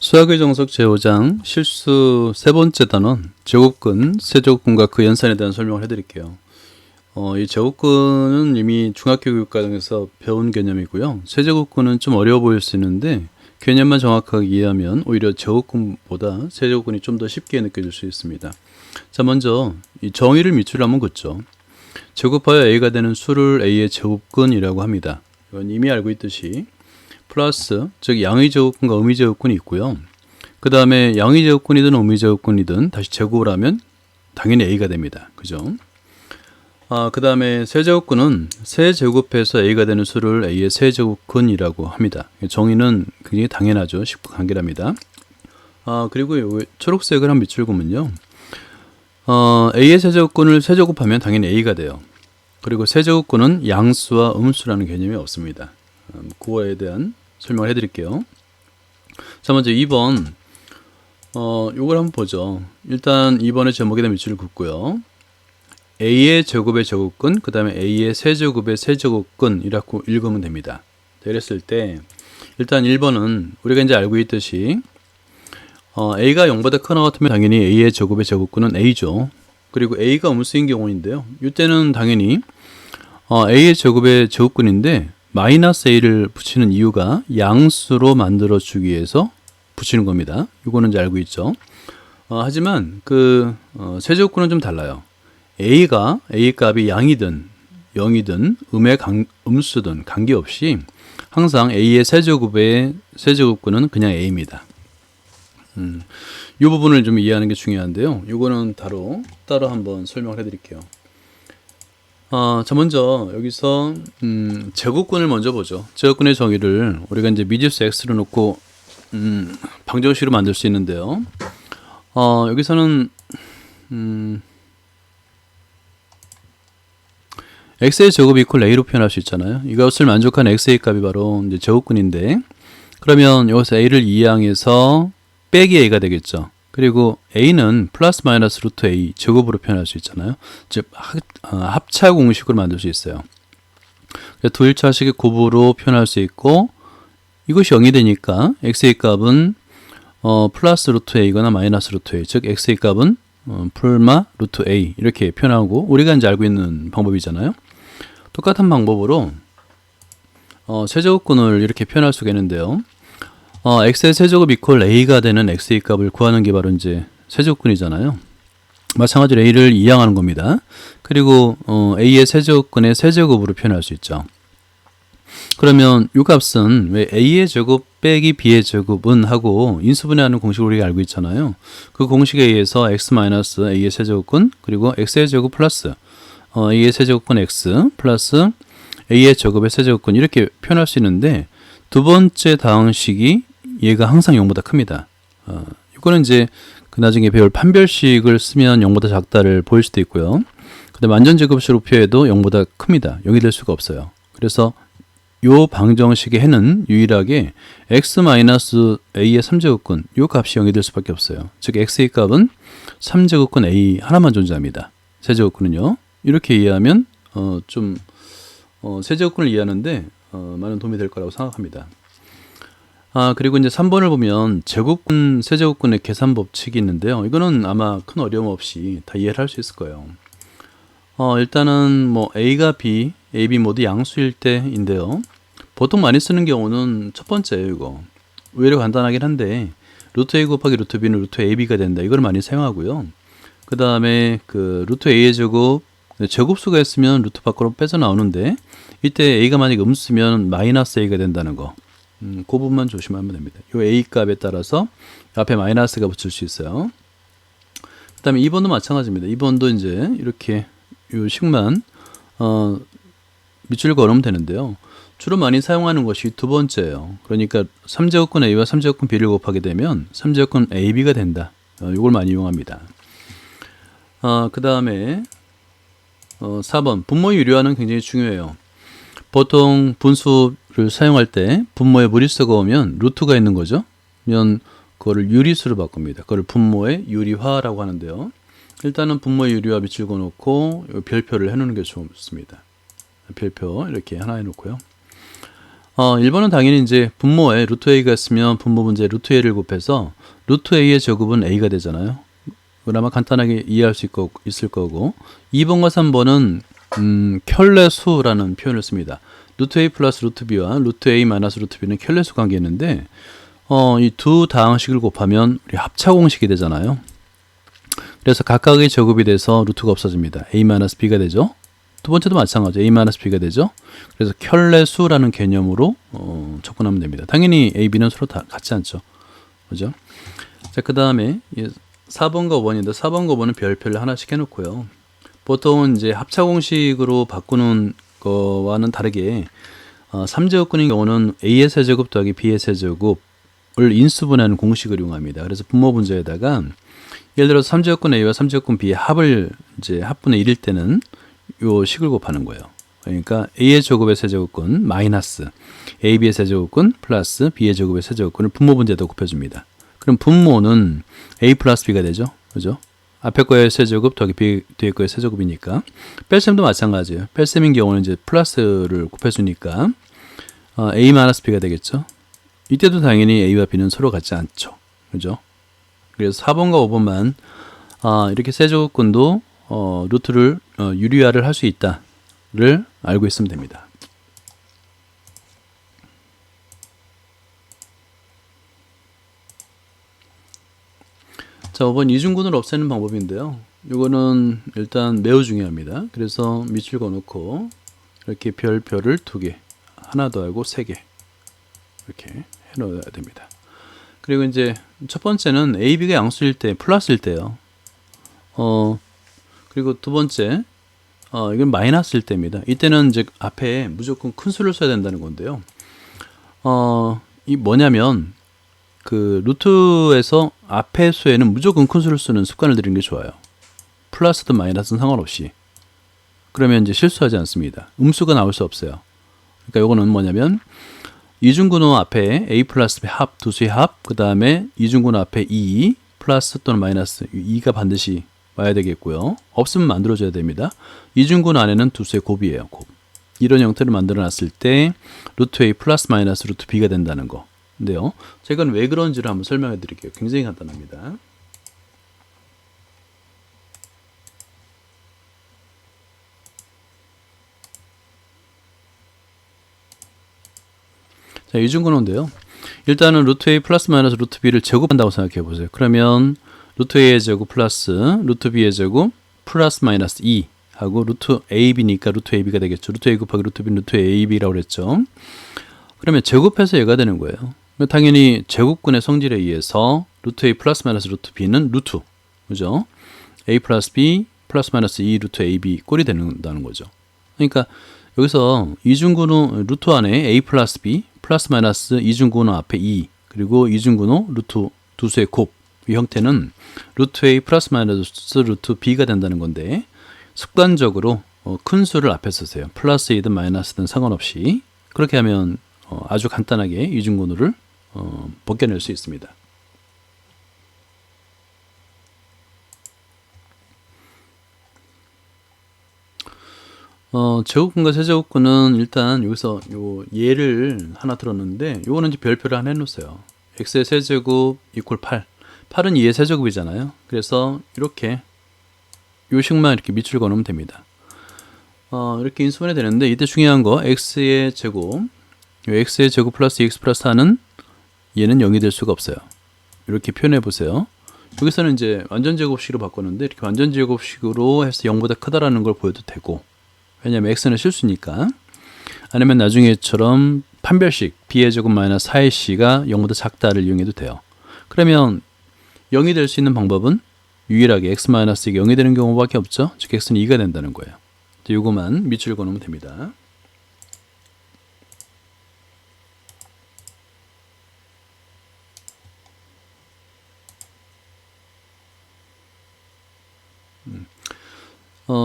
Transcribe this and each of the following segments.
수학의 정석 제5장 실수 세 번째 단원 제곱근, 세제곱근과 그 연산에 대한 설명을 해드릴게요. 이 제곱근은 이미 중학교 교육과정에서 배운 개념이고요. 세제곱근은 좀 어려워 보일 수 있는데 개념만 정확하게 이해하면 오히려 제곱근보다 세제곱근이 좀 더 쉽게 느껴질 수 있습니다. 자, 먼저 이 정의를 밑줄로 한번 긋죠. 제곱하여 a가 되는 수를 a의 제곱근이라고 합니다. 이건 이미 알고 있듯이 플러스, 즉 양의 제곱근과 음의 제곱근이 있고요. 그 다음에 양의 제곱근이든 음의 제곱근이든 다시 제곱을 하면 당연히 a가 됩니다. 그죠? 그 다음에 세제곱근은 세제곱해서 a가 되는 수를 a의 세제곱근이라고 합니다. 정의는 굉장히 당연하죠. 식부관계랍니다. 그리고 초록색을 한 밑줄 그으면요. a의 세제곱근을 세제곱하면 당연히 a가 돼요. 그리고 세제곱근은 양수와 음수라는 개념이 없습니다. 그거에 대한 설명을 해드릴게요. 자, 먼저 2번 요걸 한번 보죠. 일단 2번의 제목에다 밑줄을 긋고요. a의 제곱의 제곱근, 그 다음에 a의 세제곱의 세제곱근이라고 읽으면 됩니다. 이랬을 때 일단 1번은 우리가 이제 알고 있듯이 a가 0보다 크거나 같으면 당연히 a의 제곱의 제곱근은 a죠. 그리고 a가 음수인 경우인데요. 이때는 당연히 a의 제곱의 제곱근인데 마이너스 a를 붙이는 이유가 양수로 만들어 주기 위해서 붙이는 겁니다. 이거는 이제 알고 있죠. 하지만 세제곱근은 좀 달라요. a 값이 양이든 0이든 음수든 관계없이 항상 a의 세제곱근은 그냥 a입니다. 이 부분을 좀 이해하는 게 중요한데요. 이거는 따로 한번 설명을 해드릴게요. 자, 먼저 여기서 제곱근을 먼저 보죠. 제곱근의 정의를 우리가 이제 미지수 x를 놓고 방정식으로 만들 수 있는데요. 여기서는 x의 제곱이 이퀄 a로 표현할 수 있잖아요. 이것을 만족한 x의 값이 바로 이제 제곱근인데, 그러면 여기서 a를 이항해서 빼기 a가 되겠죠. 그리고 a는 플러스 마이너스 루트 a 제곱으로 표현할 수 있잖아요. 즉 합차 공식으로 만들 수 있어요. 두 1차식의 곱으로 표현할 수 있고, 이것이 0이 되니까 x의 값은 플러스 루트 a거나 마이너스 루트 a, 즉 x의 값은 풀마 루트 a 이렇게 표현하고, 우리가 이제 알고 있는 방법이잖아요. 똑같은 방법으로 세제곱근을 이렇게 표현할 수가 있는데요. x의 세제곱 이퀄 a가 되는 x의 값을 구하는 게 바로 이제 세제곱근이잖아요. 마찬가지로 a를 이항하는 겁니다. 그리고 a의 세제곱근의 세제곱으로 표현할 수 있죠. 그러면 이 값은 왜 a의 제곱 빼기 b의 제곱은 하고 인수분해하는 공식을 우리가 알고 있잖아요. 그 공식에 의해서 x-a의 세제곱근 그리고 x의 제곱 플러스 a의 세제곱근 x 플러스 a의 제곱의 세제곱근 이렇게 표현할 수 있는데, 두 번째 다항식이 얘가 항상 0보다 큽니다. 이거는 이제 나중에 배울 판별식을 쓰면 0보다 작다를 보일 수도 있고요. 근데 완전제곱식으로 표해도 0보다 큽니다. 0이 될 수가 없어요. 그래서 요 방정식의 해는 유일하게 x-a의 3제곱근 요 값이 0이 될 수밖에 없어요. 즉 x의 값은 3제곱근 a 하나만 존재합니다. 세제곱근은요. 이렇게 이해하면 세제곱근을 이해하는데 많은 도움이 될 거라고 생각합니다. 그리고 이제 3번을 보면 제곱근, 세제곱근의 계산 법칙이 있는데요. 이거는 아마 큰 어려움 없이 다 이해를 할 수 있을 거예요. 일단은 a가 b, a, b 모두 양수일 때인데요. 보통 많이 쓰는 경우는 첫 번째예요. 이거 의외로 간단하긴 한데 루트 a 곱하기 루트 b는 루트 ab가 된다. 이걸 많이 사용하고요. 그 다음에 루트 a의 제곱수가 있으면 루트 밖으로 빼져 나오는데, 이때 a가 만약 음수면 마이너스 a가 된다는 거. 그 부분만 조심하면 됩니다. 이 a 값에 따라서 앞에 마이너스가 붙일 수 있어요. 그 다음에 2번도 마찬가지입니다. 2번도 이제 이렇게 이 식만 밑줄 걸으면 되는데요. 주로 많이 사용하는 것이 두 번째예요. 그러니까 3제곱근 a와 3제곱근 b를 곱하게 되면 3제곱근 ab가 된다. 이걸 많이 이용합니다. 그 다음에 4번 분모의 유리화는 굉장히 중요해요. 보통 분수를 사용할 때 분모에 무리수가 오면 루트가 있는 거죠. 그러면 그거를 유리수로 바꿉니다. 그걸 분모의 유리화라고 하는데요. 일단은 분모의 유리화 밑줄 그어놓고 별표를 해놓는 게 좋습니다. 별표 이렇게 하나 해놓고요. 1번은 당연히 이제 분모에 루트 a가 있으면 분모 문제 루트 a를 곱해서 루트 a의 제곱은 a가 되잖아요. 그나마 간단하게 이해할 수 있을 거고 2번과 3번은 켤레수라는 표현을 씁니다. 루트 a 플러스 루트 b와 루트 a 마이너스 루트 b는 켤레수 관계였는데 이 두 다항식을 곱하면 우리 합차공식이 되잖아요. 그래서 각각의 제곱이 돼서 루트가 없어집니다. a 마이너스 b가 되죠. 두 번째도 마찬가지죠. a 마이너스 b가 되죠. 그래서 켤레수라는 개념으로 접근하면 됩니다. 당연히 a, b는 서로 다 같지 않죠. 그죠? 자, 그 다음에 4번과 5번인데 4번과 5번은 별표를 하나씩 해놓고요. 보통은 이제 합차공식으로 바꾸는 거와는 다르게 3제곱근인 경우는 a의 세제곱 더하기 b의 세제곱을 인수분해하는 공식을 이용합니다. 그래서 분모 분자에다가 예를 들어서 3제곱근 a와 3제곱근 b의 합을 이제 합분의 1일 때는 요 식을 곱하는 거예요. 그러니까 a의 제곱의 세제곱근 마이너스 ab의 세제곱근 플러스 b의 제곱의 세제곱근을 분모 분자에다 곱해줍니다. 그럼 분모는 a 플러스 b가 되죠. 그죠? 앞에 거의 세제곱 더하기 뒤에 거의 세제곱이니까 뺄셈도 마찬가지예요. 뺄셈인 경우는 이제 플러스를 곱해주니까 a 마이너스 b가 되겠죠. 이때도 당연히 a와 b는 서로 같지 않죠. 그죠? 그래서 4번과 5번만 이렇게 세제곱근도 루트를 유리화를 할 수 있다를 알고 있으면 됩니다. 자, 5번 이중근을 없애는 방법인데요. 이거는 일단 매우 중요합니다. 그래서 밑줄 그어놓고 이렇게 별표를 2개, 하나 더하고 3개 이렇게 해놓아야 됩니다. 그리고 이제 첫 번째는 a, b가 양수일 때, 플러스일 때요. 그리고 두 번째, 이건 마이너스일 때입니다. 이때는 이제 앞에 무조건 큰 수를 써야 된다는 건데요. 이 뭐냐면 그 루트에서 앞에 수에는 무조건 큰 수를 쓰는 습관을 들이는 게 좋아요. 플러스든 마이너스든 상관없이. 그러면 이제 실수하지 않습니다. 음수가 나올 수 없어요. 그러니까 요거는 뭐냐면 이중근호 앞에 a 플러스 b 합, 두 수의 합, 그 다음에 이중근호 앞에 2 플러스 또는 마이너스 2가 반드시 와야 되겠고요. 없으면 만들어줘야 됩니다. 이중근호 안에는 두 수의 곱이에요. 곱. 이런 형태를 만들어 놨을 때 루트 a 플러스 마이너스 루트 b가 된다는 거. 근데요, 제가 왜 그런지를 한번 설명해 드릴게요. 굉장히 간단합니다. 자, 이중근호인데요. 일단은 루트 a 플러스 마이너스 루트 b를 제곱한다고 생각해 보세요. 그러면 루트 a의 제곱 플러스 루트 b의 제곱 플러스 마이너스 2 하고 루트 ab니까 루트 ab가 되겠죠. 루트 a 곱하기 루트 b 루트 ab라고 그랬죠. 그러면 제곱해서 얘가 되는 거예요. 당연히 제곱근의 성질에 의해서 루트 a 플러스 마이너스 루트 b는 루트, 그죠? a 플러스 b 플러스 마이너스 2 루트 ab 꼴이 된다는 거죠. 그러니까 여기서 이중근호 루트 안에 a 플러스 b 플러스 마이너스 이중근호 앞에 2 그리고 이중근호 루트 두 수의 곱, 이 형태는 루트 a 플러스 마이너스 루트 b가 된다는 건데 습관적으로 큰 수를 앞에 쓰세요. 플러스 2든 마이너스든 상관없이. 그렇게 하면 아주 간단하게 이중근호를 벗겨낼 수 있습니다. 제곱근과 세제곱근은 일단 여기서 요 예를 하나 들었는데 요거는 이제 별표를 하나 해놓으세요. x의 세제곱 이퀄 8. 8은 2의 세제곱이잖아요. 그래서 이렇게 요 식만 이렇게 밑줄 그어놓으면 됩니다. 이렇게 인수분해 되는데 이때 중요한 거 x의 제곱, 요 x의 제곱 플러스 x 플러스 4는 얘는 0이 될 수가 없어요. 이렇게 표현해 보세요. 여기서는 이제 완전 제곱식으로 바꿨는데 이렇게 완전 제곱식으로 해서 0보다 크다라는 걸 보여도 되고, 왜냐면 x는 실수니까. 아니면 나중에처럼 판별식 b의 제곱 마이너스 4의 c가 0보다 작다를 이용해도 돼요. 그러면 0이 될 수 있는 방법은 유일하게 x 마이너스 2가 0이 되는 경우밖에 없죠. 즉 x는 2가 된다는 거예요. 이거만 밑줄 그어놓으면 됩니다.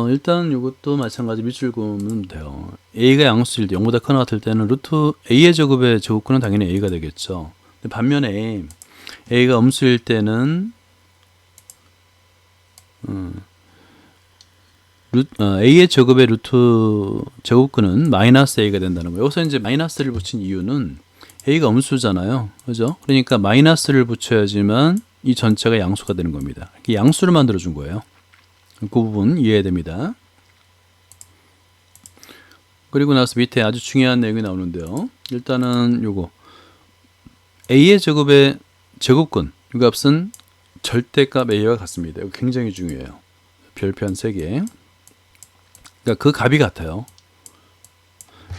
일단 이것도 마찬가지 밑줄 그으면 돼요. a가 양수일 때 0보다 크거나 같을 때는 루트 a의 제곱의 제곱근은 당연히 a가 되겠죠. 근데 반면에 a가 음수일 때는 a의 제곱의 루트 제곱근은 마이너스 a가 된다는 거예요. 여기서 이제 마이너스를 붙인 이유는 a가 음수잖아요. 그죠? 그러니까 마이너스를 붙여야지만 이 전체가 양수가 되는 겁니다. 이렇게 양수를 만들어 준 거예요. 그 부분 이해해야 됩니다. 그리고 나서 밑에 아주 중요한 내용이 나오는데요. 일단은 요거 a의 제곱의 제곱근 이 값은 절대값 a와 같습니다. 이거 굉장히 중요해요. 별표 한 3개. 그러니까 그 값이 같아요.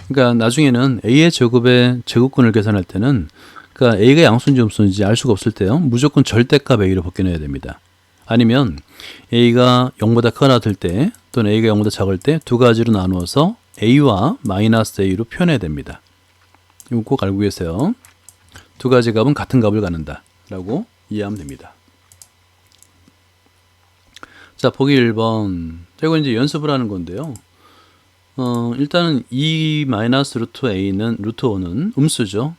그러니까 나중에는 a의 제곱의 제곱근을 계산할 때는 그러니까 a가 양수인지 음수인지 알 수가 없을 때요. 무조건 절대값 a로 바뀌어내야 됩니다. 아니면 a가 0보다 크거나 같을 때 또는 a가 0보다 작을 때 두 가지로 나누어서 a와 마이너스 a로 표현해야 됩니다. 이거 꼭 알고 계세요. 두 가지 값은 같은 값을 갖는다 라고 이해하면 됩니다. 자, 보기 1번. 이거 이제 연습을 하는 건데요. 일단은 2 마이너스 루트 a는 루트 5는 음수죠.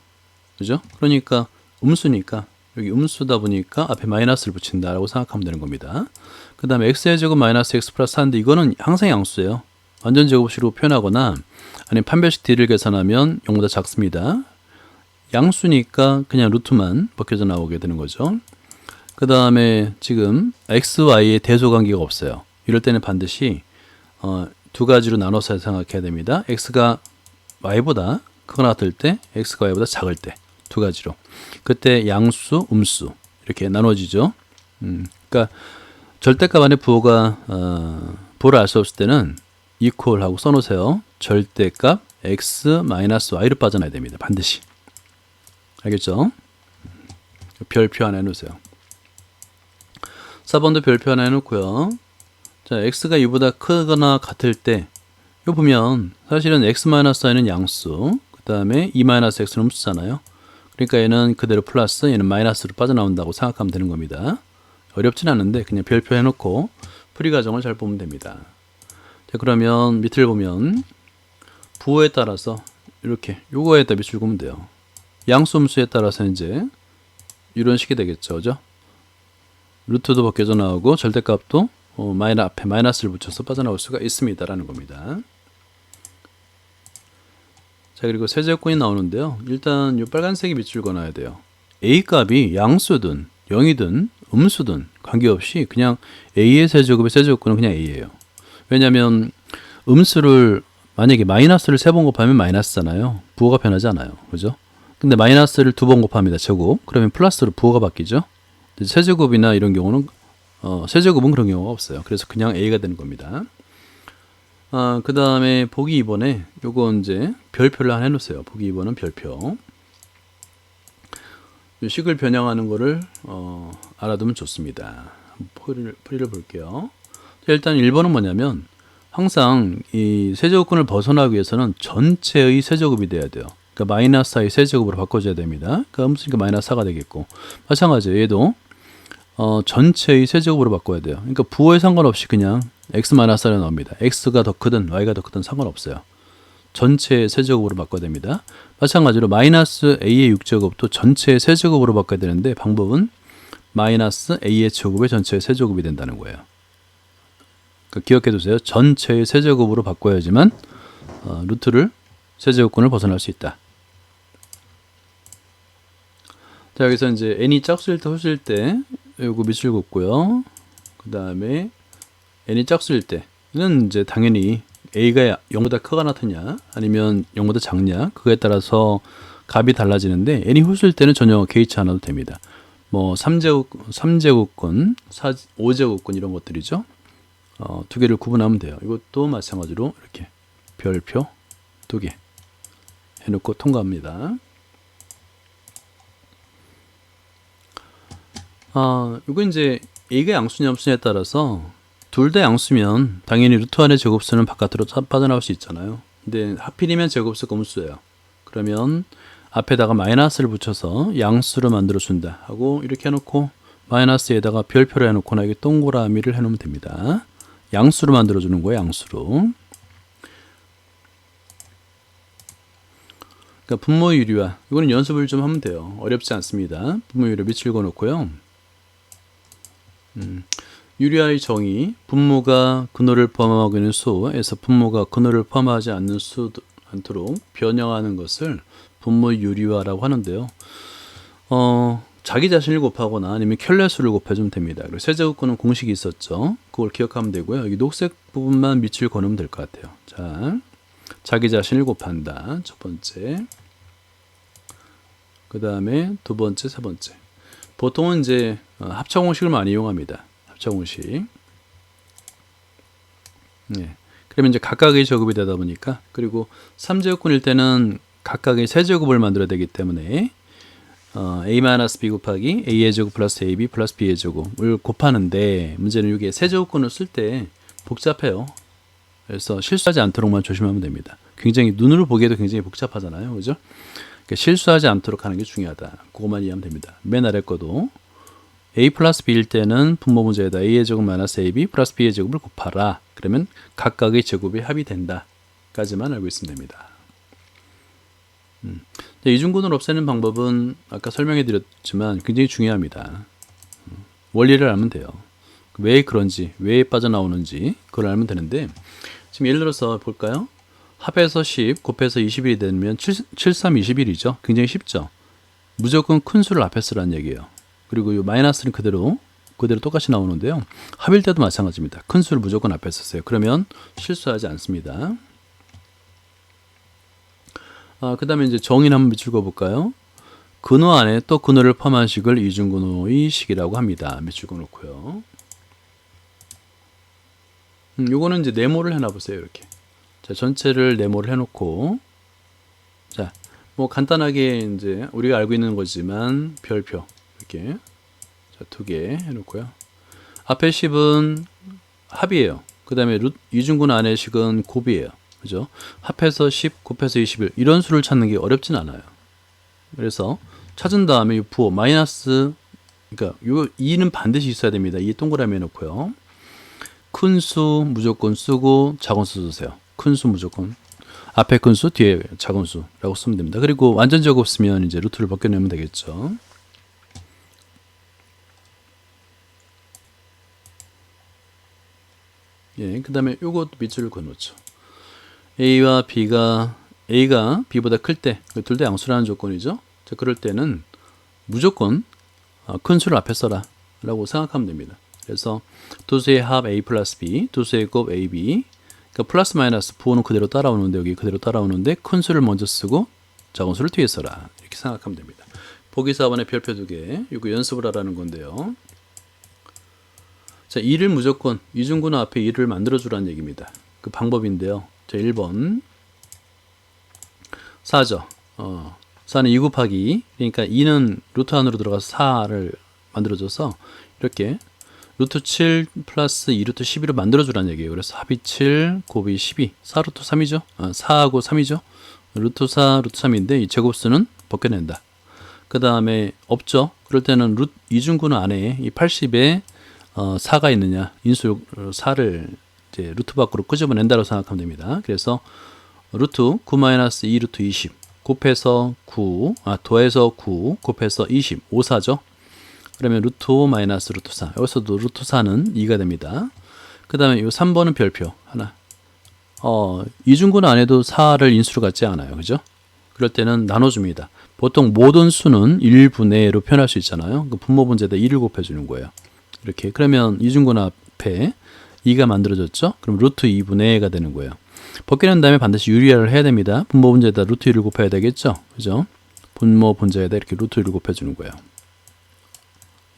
그죠? 그러니까 음수니까 여기 음수다 보니까 앞에 마이너스를 붙인다라고 생각하면 되는 겁니다. 그 다음에 x의 제곱 마이너스 x 플러스 4인데 이거는 항상 양수예요. 완전 제곱식으로 표현하거나 아니면 판별식 d를 계산하면 0보다 작습니다. 양수니까 그냥 루트만 벗겨져 나오게 되는 거죠. 그 다음에 지금 x, y의 대소관계가 없어요. 이럴 때는 반드시 두 가지로 나눠서 생각해야 됩니다. x가 y보다 크거나 같을 때, x가 y보다 작을 때 두 가지로. 그때 양수, 음수 이렇게 나눠지죠. 그러니까 절대값 안에 부호가 부호를 알 수 없을 때는 equal 하고 써놓으세요. 절대값 x 마이너스 y로 빠져나야 됩니다. 반드시. 알겠죠? 별표 하나 해놓으세요. 4번도 별표 하나 해놓고요. 자, x가 2보다 크거나 같을 때 이거 보면 사실은 x-y는 양수, 그 다음에 2-x는 음수잖아요. 그러니까 얘는 그대로 플러스, 얘는 마이너스로 빠져나온다고 생각하면 되는 겁니다. 어렵진 않은데 그냥 별표 해놓고 풀이 과정을 잘 보면 됩니다. 자, 그러면 밑을 보면 부호에 따라서 이렇게 요거에다 밑줄 그으면 돼요. 양수 음수에 따라서 이제 이런 식이 되겠죠. 그죠? 루트도 벗겨져 나오고 절대값도 앞에 마이너스를 붙여서 빠져나올 수가 있습니다라는 겁니다. 자, 그리고 세제곱근이 나오는데요. 일단 이 빨간색이 밑줄 그어놔야 돼요. a 값이 양수든 0이든 음수든 관계없이 그냥 a의 세제곱의 세제곱근은 그냥 a예요. 왜냐하면 음수를 만약에 마이너스를 3번 곱하면 마이너스잖아요. 부호가 변하지 않아요. 그죠? 근데 마이너스를 2번 곱합니다. 제곱. 그러면 플러스로 부호가 바뀌죠. 세제곱이나 이런 경우는 세제곱은 그런 경우가 없어요. 그래서 그냥 a가 되는 겁니다. 그 다음에 보기 2번에 요거 이제 별표를 하나 해놓으세요. 보기 2번은 별표. 요 식을 변형하는 거를 알아두면 좋습니다. 풀이를 볼게요. 일단 1번은 뭐냐면 항상 이 세제곱근을 벗어나기 위해서는 전체의 세제곱이 돼야 돼요. 그러니까 마이너스 4의 세제곱으로 바꿔줘야 됩니다. 그러니까 음수니까 마이너스 4가 되겠고, 마찬가지예요. 얘도 전체의 세제곱으로 바꿔야 돼요. 그러니까 부호에 상관없이 그냥 x-4를 나옵니다. x가 더 크든 y가 더 크든 상관없어요. 전체의 세제곱으로 바꿔야 됩니다. 마찬가지로 마이너스 a의 6제곱도 전체의 세제곱으로 바꿔야 되는데 방법은 마이너스 a의 제곱의 전체의 세제곱이 된다는 거예요. 그러니까 기억해 두세요. 전체의 세제곱으로 바꿔야지만 루트를 세제곱근을 벗어날 수 있다. 자, 여기서 이제 n이 짝수일 때 호수일 때 요거 밑줄 긋고요. 그 다음에 n이 짝수일 때는 이제 당연히 a가 0보다 크거나 같으냐 아니면 0보다 작냐 그거에 따라서 값이 달라지는데 n이 호수일 때는 전혀 개의치 않아도 됩니다. 뭐 3제곱근, 5제곱근 이런 것들이죠. 두 개를 구분하면 돼요. 이것도 마찬가지로 이렇게 별표 2개 해놓고 통과합니다. 이거 이제 a가 양수냐 음수냐에 따라서 둘 다 양수면 당연히 루트 안의 제곱수는 바깥으로 빠져나올 수 있잖아요. 근데 하필이면 제곱수가 음수예요. 그러면 앞에다가 마이너스를 붙여서 양수로 만들어 준다 하고 이렇게 해놓고 마이너스에다가 별표를 해놓고 나에게 동그라미를 해놓으면 됩니다. 양수로 만들어 주는 거예요. 양수로. 그러니까 분모 유리화 이거는 연습을 좀 하면 돼요. 어렵지 않습니다. 분모 유리화 밑줄 그어 놓고요. 유리화의 정의, 분모가 근호를 포함하고 있는 수에서 분모가 근호를 포함하지 않도록 변형하는 것을 분모 유리화라고 하는데요. 자기 자신을 곱하거나 아니면 켤레수를 곱해주면 됩니다. 그리고 세제곱근은 공식이 있었죠. 그걸 기억하면 되고요. 여기 녹색 부분만 밑줄 그으면 될 것 같아요. 자, 자기 자신을 곱한다. 첫 번째. 그 다음에 두 번째, 세 번째. 보통은 이제 합차공식을 많이 이용합니다. 합차공식. 네. 그러면 이제 각각의 제곱이 되다 보니까, 그리고 3제곱근일 때는 각각의 세제곱을 만들어야 되기 때문에 a-b 곱하기 a의 제곱 플러스 ab 플러스 b의 제곱을 곱하는데, 문제는 이게 세제곱근을 쓸 때 복잡해요. 그래서 실수하지 않도록만 조심하면 됩니다. 굉장히 눈으로 보기에도 굉장히 복잡하잖아요. 그죠? 그러니까 실수하지 않도록 하는 게 중요하다. 그것만 이해하면 됩니다. 맨 아래 거도 a 플러스 b일 때는 분모 문제에다 a의 제곱 마이너스 ab 플러스 b의 제곱을 곱하라. 그러면 각각의 제곱이 합이 된다. 까지만 알고 있으면 됩니다. 이중근을 없애는 방법은 아까 설명해 드렸지만 굉장히 중요합니다. 원리를 알면 돼요. 왜 그런지, 왜 빠져나오는지 그걸 알면 되는데, 지금 예를 들어서 볼까요? 합해서 10 곱해서 21이 되면 7, 3, 21이죠. 굉장히 쉽죠. 무조건 큰 수를 앞에 쓰라는 얘기예요. 그리고 이 마이너스는 그대로 똑같이 나오는데요. 합일 때도 마찬가지입니다. 큰 수를 무조건 앞에 쓰세요. 그러면 실수하지 않습니다. 그 다음에 이제 정의를 한번 밑줄 그어볼까요? 근호 안에 또 근호를 포함한 식을 이중근호의 식이라고 합니다. 밑줄 그어놓고요. 요거는 이제 네모를 해놔보세요. 이렇게. 자, 전체를 네모를 해놓고, 자, 뭐 간단하게 이제 우리가 알고 있는 거지만 별표 이렇게, 자, 2개 해놓고요. 앞에 10은 합이에요. 그 다음에 이중근호 안의 식은 곱이에요. 그죠? 합해서 10 곱해서 21 이런 수를 찾는 게 어렵진 않아요. 그래서 찾은 다음에 이 부호 마이너스, 그러니까 요 2는 반드시 있어야 됩니다. 2 동그라미 해놓고요. 큰 수 무조건 쓰고 작은 수 쓰세요. 큰 수 무조건 앞에 큰 수 뒤에 작은 수라고 쓰면 됩니다. 그리고 완전 제곱 쓰면 이제 루트를 벗겨내면 되겠죠. 예, 그 다음에 요것도 밑줄을 그어놓죠. A와 B가 B보다 클 때, 둘 다 양수라는 조건이죠. 자, 그럴 때는 무조건 큰 수를 앞에 써라 라고 생각하면 됩니다. 그래서 두수의 합 A 플러스 B, 두수의 곱 AB, 그러니까 플러스 마이너스 부호는 그대로 따라오는데, 여기 그대로 따라오는데 큰 수를 먼저 쓰고 작은 수를 뒤에 써라, 이렇게 생각하면 됩니다. 보기 4번에 별표 2개, 이거 연습을 하라는 건데요. 자, 2를 무조건 이중근호 앞에 2를 만들어주라는 얘기입니다. 그 방법인데요. 자, 1번 4죠. 4는 2 곱하기, 그러니까 2는 루트 안으로 들어가서 4를 만들어줘서 이렇게 루트 7 플러스 2루트 12로 만들어주라는 얘기예요. 그래서 합이 7, 곱이 12, 4루트 3이죠. 4하고 3이죠. 루트 4, 루트 3인데 이 제곱수는 벗겨낸다. 그 다음에 없죠. 그럴 때는 이중근호 안에 이 80에 4가 있느냐, 인수 4를 이제 루트 밖으로 끄집어낸다고 생각하면 됩니다. 그래서 루트 9 마이너스 2 루트 20 곱해서 9, 더해서 9 곱해서 20, 5사죠. 그러면 루트 5 마이너스 루트 4, 여기서도 루트 4는 2가 됩니다. 그 다음에 이 3번은 별표 하나. 이중근호 안에도 4를 인수로 갖지 않아요. 그죠? 그럴 때는 나눠줍니다. 보통 모든 수는 1분의로 표현할 수 있잖아요. 그 분모 분제에다 2를 곱해주는 거예요. 이렇게. 그러면 이중근호 앞에 2가 만들어졌죠? 그럼 루트 2분의 1가 되는 거예요. 벗겨낸 다음에 반드시 유리화를 해야 됩니다. 분모 분제에다 루트 1을 곱해야 되겠죠? 그죠? 분모 분제에다 이렇게 루트 1을 곱해주는 거예요.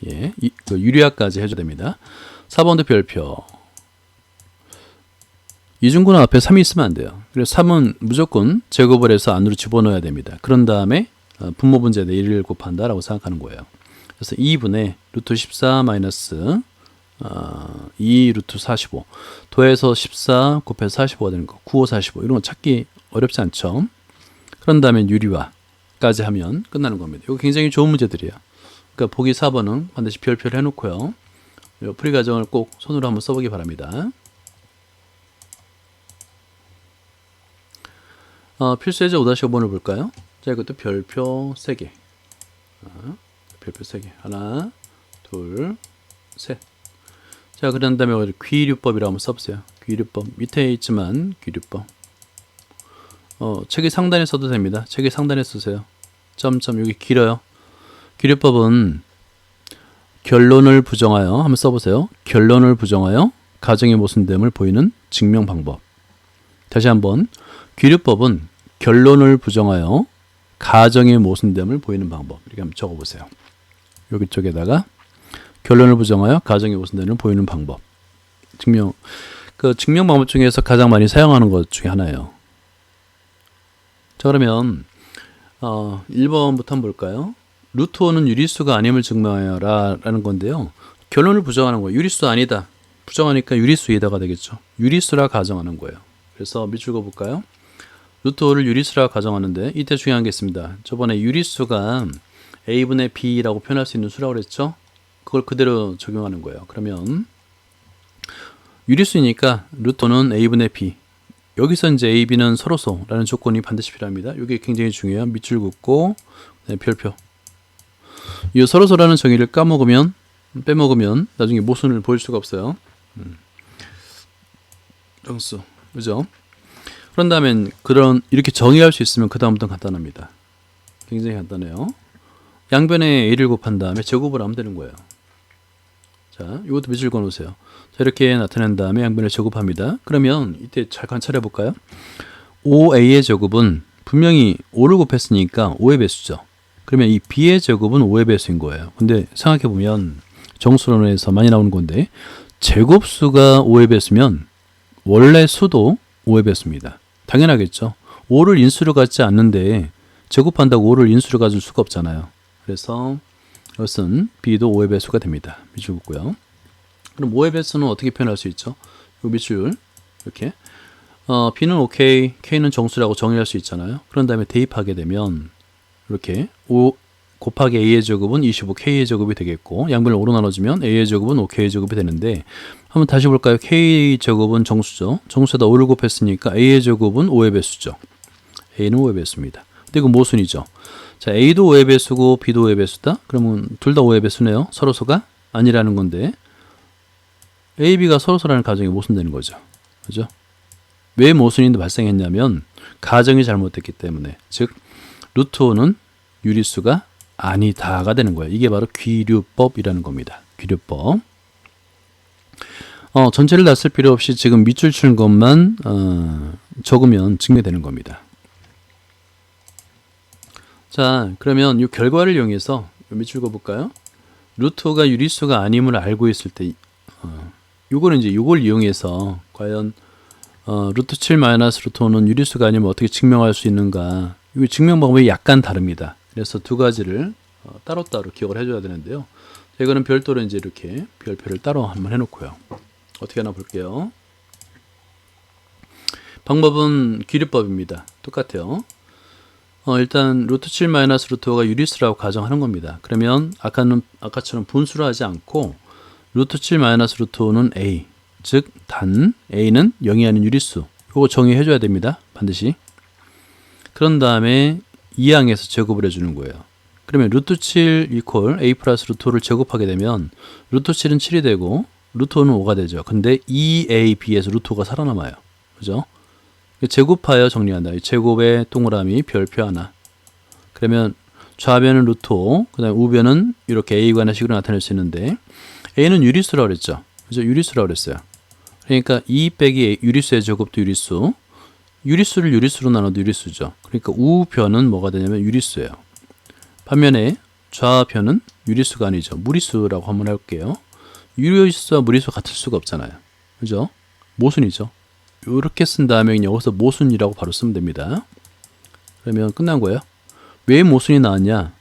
예, 그 유리화까지 해줘야 됩니다. 4번도 별표. 이중근호 앞에 3이 있으면 안 돼요. 그래서 3은 무조건 제곱을 해서 안으로 집어넣어야 됩니다. 그런 다음에 분모 분제에다 1을 곱한다라고 생각하는 거예요. 그래서 2분의 루트 14 마이너스 2 루트 45 더해서 14 곱해서 45가 되는 거, 9, 5, 45 이런 거 찾기 어렵지 않죠. 그런 다음에 유리화까지 하면 끝나는 겁니다. 이거 굉장히 좋은 문제들이에요. 그러니까 보기 4번은 반드시 별표를 해놓고요. 이 풀이 과정을 꼭 손으로 한번 써보기 바랍니다. 필수 예제 5-5번을 볼까요? 자, 이것도 별표 3개. 별표 3개. 하나, 둘, 셋. 자, 그런 다음에 귀류법이라고 한번 써보세요. 귀류법 밑에 있지만 귀류법. 책의 상단에 써도 됩니다. 책의 상단에 쓰세요. 점점 여기 길어요. 귀류법은 결론을 부정하여 한번 써보세요. 결론을 부정하여 가정의 모순됨을 보이는 증명 방법. 다시 한번 귀류법은 결론을 부정하여 가정의 모순됨을 보이는 방법. 이렇게 한번 적어보세요. 여기 쪽에다가 결론을 부정하여 가정의 모순됨을 보이는 방법. 증명 방법 중에서 가장 많이 사용하는 것 중에 하나예요. 자, 그러면 1번부터 한번 볼까요? 루트 5는 유리수가 아님을 증명하여 라는 건데요. 결론을 부정하는 거예요. 유리수 아니다. 부정하니까 유리수이다가 되겠죠. 유리수라 가정하는 거예요. 그래서 밑줄 그어볼까요? 루트 5를 유리수라 가정하는데 이때 중요한 게 있습니다. 저번에 유리수가 a분의 b라고 표현할 수 있는 수라고 그랬죠? 그걸 그대로 적용하는 거예요. 그러면 유리수이니까 루트 5는 a분의 b. 여기서 이제 a, b는 서로소라는 조건이 반드시 필요합니다. 이게 굉장히 중요해요. 밑줄 긋고 별표. 이 서로소라는 정의를 빼먹으면 나중에 모순을 보일 수가 없어요. 정수, 그죠? 그런 다음에 이렇게 정의할 수 있으면 그 다음부터는 간단합니다. 굉장히 간단해요. 양변에 a를 곱한 다음에 제곱을 하면 되는 거예요. 자, 이것도 밑줄 그어놓으세요. 자, 이렇게 나타낸 다음에 양변을 제곱합니다. 그러면 이때 잘 관찰해 볼까요? 5a의 제곱은 분명히 5를 곱했으니까 5의 배수죠. 그러면 이 b의 제곱은 5의 배수인 거예요. 근데 생각해 보면 정수론에서 많이 나오는 건데 제곱수가 5의 배수면 원래 수도 5의 배수입니다. 당연하겠죠. 5를 인수로 갖지 않는데 제곱한다고 5를 인수로 가질 수가 없잖아요. 그래서 이것은 b도 5의 배수가 됩니다. 밑줄 긋고요. 그럼 5의 배수는 어떻게 표현할 수 있죠? 이 밑줄 이렇게 b는 OK, k는 정수라고 정의할 수 있잖아요. 그런 다음에 대입하게 되면 이렇게 5 곱하기 a의 제곱은 25k의 제곱이 되겠고 양변을 5로 나눠주면 a의 제곱은 5k의 제곱이 되는데 한번 다시 볼까요? k 제곱은 정수죠. 정수에다 5를 곱했으니까 a의 제곱은 5의 배수죠. a는 5의 배수입니다. 근데 이거 모순이죠. 자, a도 5의 배수고 b도 5의 배수다? 그러면 둘 다 5의 배수네요. 서로소가 아니라는 건데 a, b가 서로소라는 가정이 모순되는 거죠. 그죠? 왜 모순이 발생했냐면 가정이 잘못됐기 때문에, 즉 루트 5는 유리수가 아니다가 되는 거예요. 이게 바로 귀류법이라는 겁니다. 귀류법. 전체를 다 쓸 필요 없이 지금 밑줄 치는 것만 적으면 증명되는 겁니다. 자, 그러면 이 결과를 이용해서 밑줄 그어볼까요? 루트 5가 유리수가 아님을 알고 있을 때 요거는 이제 요걸 이용해서 과연 루트 7 마이너스 루트 5는 유리수가 아니면 어떻게 증명할 수 있는가, 이 증명 방법이 약간 다릅니다. 그래서 두 가지를 따로따로 기억을 해줘야 되는데요. 이거는 별도로 이제 이렇게 별표를 따로 한번 해놓고요. 어떻게 하나 볼게요. 방법은 귀류법입니다. 똑같아요. 일단 루트 7 마이너스 루트 5가 유리수라고 가정하는 겁니다. 그러면 아까처럼 분수로 하지 않고 루트 7 마이너스 루트 5는 a, 즉 단 a는 0이 아닌 유리수, 이거 정의해 줘야 됩니다. 반드시. 그런 다음에 2항에서 제곱을 해주는 거예요. 그러면 루트 7 이퀄 a 플러스 루트 5를 제곱하게 되면 루트 7은 7이 되고 루트 5는 5가 되죠. 근데 2ab에서 루트 5가 살아남아요. 그죠? 제곱하여 정리한다. 이 제곱의 동그라미 별표 하나. 그러면 좌변은 루트 5, 그 다음에 우변은 이렇게 a가 하나씩으로 나타낼 수 있는데 a는 유리수라고 그랬죠. 그죠? 유리수라고 그랬어요. 그러니까 2 빼기 유리수의 제곱도 유리수. 유리수를 유리수로 나눠도 유리수죠. 그러니까 우변은 뭐가 되냐면 유리수예요. 반면에 좌변은 유리수가 아니죠. 무리수라고 한번 할게요. 유리수와 무리수 같을 수가 없잖아요. 그죠? 모순이죠. 이렇게 쓴 다음에 여기서 모순이라고 바로 쓰면 됩니다. 그러면 끝난 거예요. 왜 모순이 나왔냐?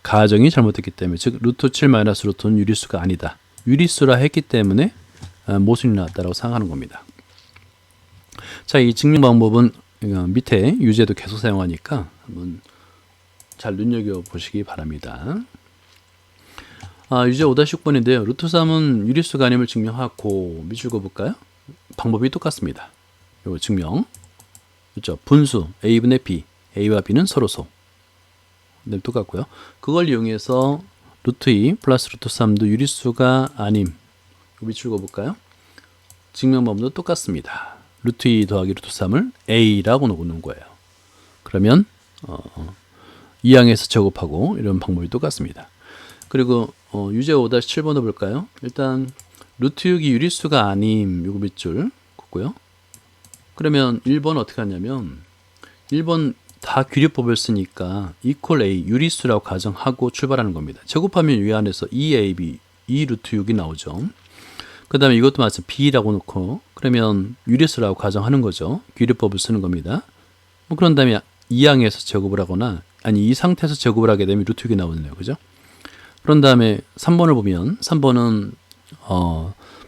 가정이 잘못됐기 때문에, 즉 루트 7 마이너스 루트는 유리수가 아니다. 유리수라 했기 때문에 모순이 나왔다고 생각하는 겁니다. 자, 이 증명 방법은 밑에 유제도 계속 사용하니까 한번 잘 눈여겨보시기 바랍니다. 유제 5-6번인데요. 루트 3은 유리수가 아님을 증명하고 밑줄 그어볼까요? 방법이 똑같습니다. 요 증명. 그렇죠? 분수 a분의 b, a와 b는 서로소. 네, 똑같고요. 그걸 이용해서 루트 2 플러스 루트 3도 유리수가 아님, 밑줄 그어볼까요? 증명법도 똑같습니다. 루트 2 더하기 루트 3을 a라고 놓는 거예요. 그러면 2항에서 제곱하고 이런 방법이 똑같습니다. 그리고 유제 5-7번도 볼까요? 일단 루트 6이 유리수가 아님 요거 밑줄 긋고요. 그러면 1번 어떻게 하냐면 1번 다 규례법을 쓰니까 equal a 유리수라고 가정하고 출발하는 겁니다. 제곱하면 이 안에서 2ab 2 루트 6이 나오죠. 그 다음에 이것도 마찬가지 b라고 놓고 그러면 유리수라고 가정하는 거죠. 규례법을 쓰는 겁니다. 그런 다음에 2항에서 제곱을 하거나 아니 이 상태에서 제곱을 하게 되면 루트 6이 나오네요. 그죠? 그런 다음에 3번을 보면 3번은